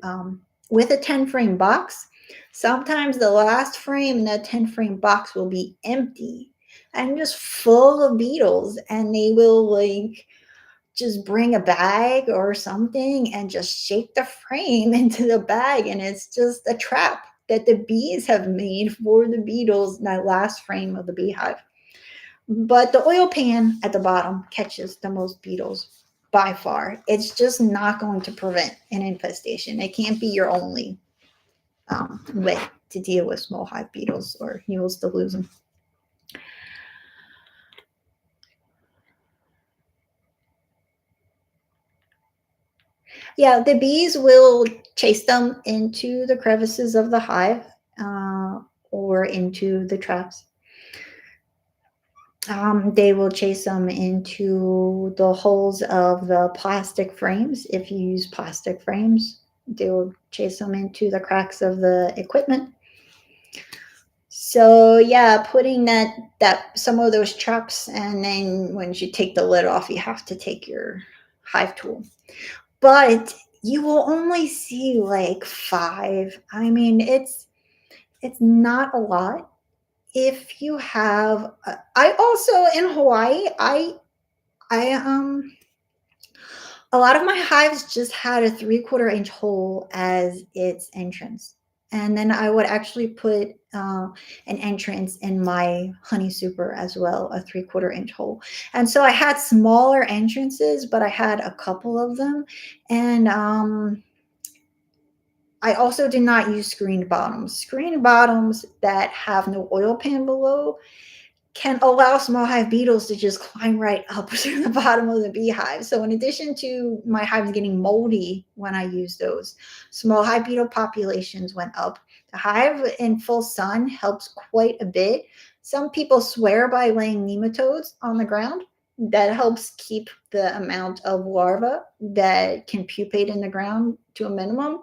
with a 10 frame box. Sometimes the last frame in that 10 frame box will be empty and just full of beetles, and they will like just bring a bag or something and just shake the frame into the bag, and it's just a trap that the bees have made for the beetles in that last frame of the beehive. But the oil pan at the bottom catches the most beetles by far. It's just not going to prevent an infestation. It can't be your only way to deal with small hive beetles, or you will still lose them. Yeah, the bees will chase them into the crevices of the hive or into the traps. They will chase them into the holes of the plastic frames. If you use plastic frames, they will chase them into the cracks of the equipment. So yeah, putting that some of those traps, and then when you take the lid off, you have to take your hive tool. But you will only see like 5. I mean, it's not a lot. If you have, I also in Hawaii, I a lot of my hives just had a 3/4 inch hole as its entrance, and then I would actually put an entrance in my honey super as well, a 3/4 inch hole. And so I had smaller entrances, but I had a couple of them, and I also did not use screened bottoms. Screened bottoms that have no oil pan below can allow small hive beetles to just climb right up to the bottom of the beehive. So in addition to my hives getting moldy when I used those, small hive beetle populations went up. The hive in full sun helps quite a bit. Some people swear by laying nematodes on the ground. That helps keep the amount of larvae that can pupate in the ground to a minimum.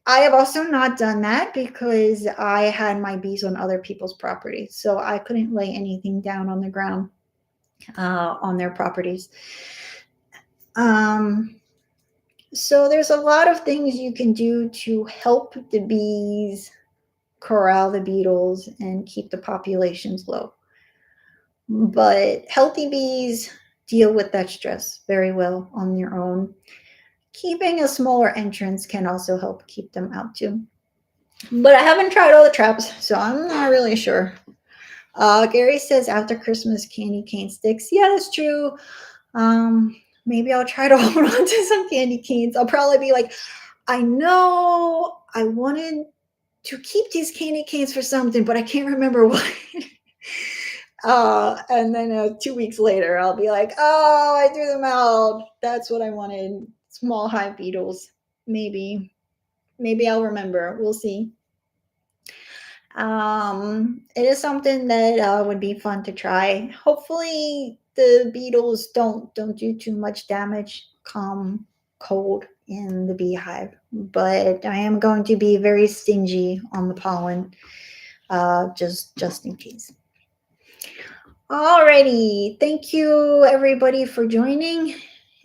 I have also not done that because I had my bees on other people's property. So I couldn't lay anything down on the ground on their properties. So there's a lot of things you can do to help the bees corral the beetles and keep the populations low. But healthy bees deal with that stress very well on their own. Keeping a smaller entrance can also help keep them out too. But I haven't tried all the traps, so I'm not really sure. Gary says after Christmas candy cane sticks. Yeah, that's true. Maybe I'll try to hold on to some candy canes. I'll probably be like, I know I wanted to keep these candy canes for something, but I can't remember what. And then 2 weeks later, I'll be like, oh, I threw them out. That's what I wanted. Small hive beetles. Maybe I'll remember. We'll see. It is something that would be fun to try. Hopefully, the beetles don't do too much damage come cold in the beehive. But I am going to be very stingy on the pollen just in case. Alrighty, thank you everybody for joining.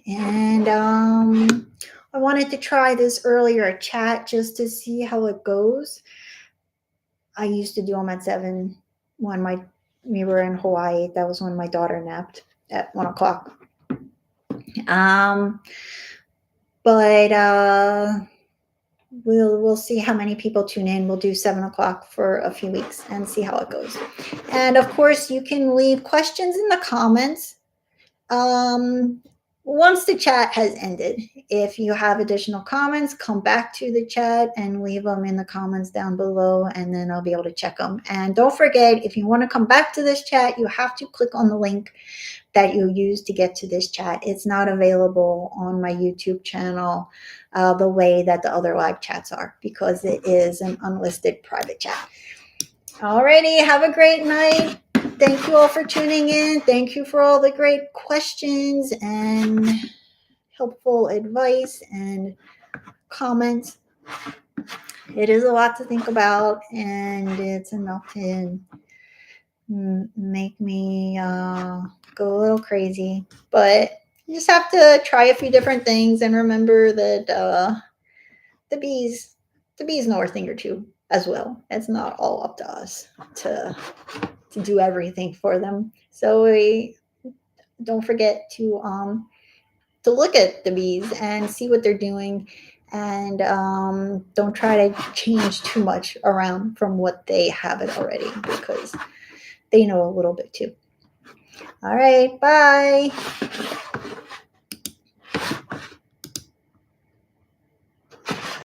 And I wanted to try this earlier chat just to see how it goes. I used to do them at 7 when we were in Hawaii. That was when my daughter napped at 1 o'clock. But we'll see how many people tune in. We'll do 7 o'clock for a few weeks and see how it goes. And of course, you can leave questions in the comments. Once the chat has ended, if you have additional comments, come back to the chat and leave them in the comments down below, and then I'll be able to check them. And don't forget, if you want to come back to this chat, you have to click on the link that you use to get to this chat. It's not available on my YouTube channel the way that the other live chats are, because it is an unlisted private chat. Alrighty, have a great night. Thank you all for tuning in. Thank you for all the great questions and helpful advice and comments. It is a lot to think about, and it's enough to make me go a little crazy. But you just have to try a few different things and remember that the bees know a thing or two as well. It's not all up to us to do everything for them. So we don't forget to look at the bees and see what they're doing, and don't try to change too much around from what they have it already, because they know a little bit too. All right, bye.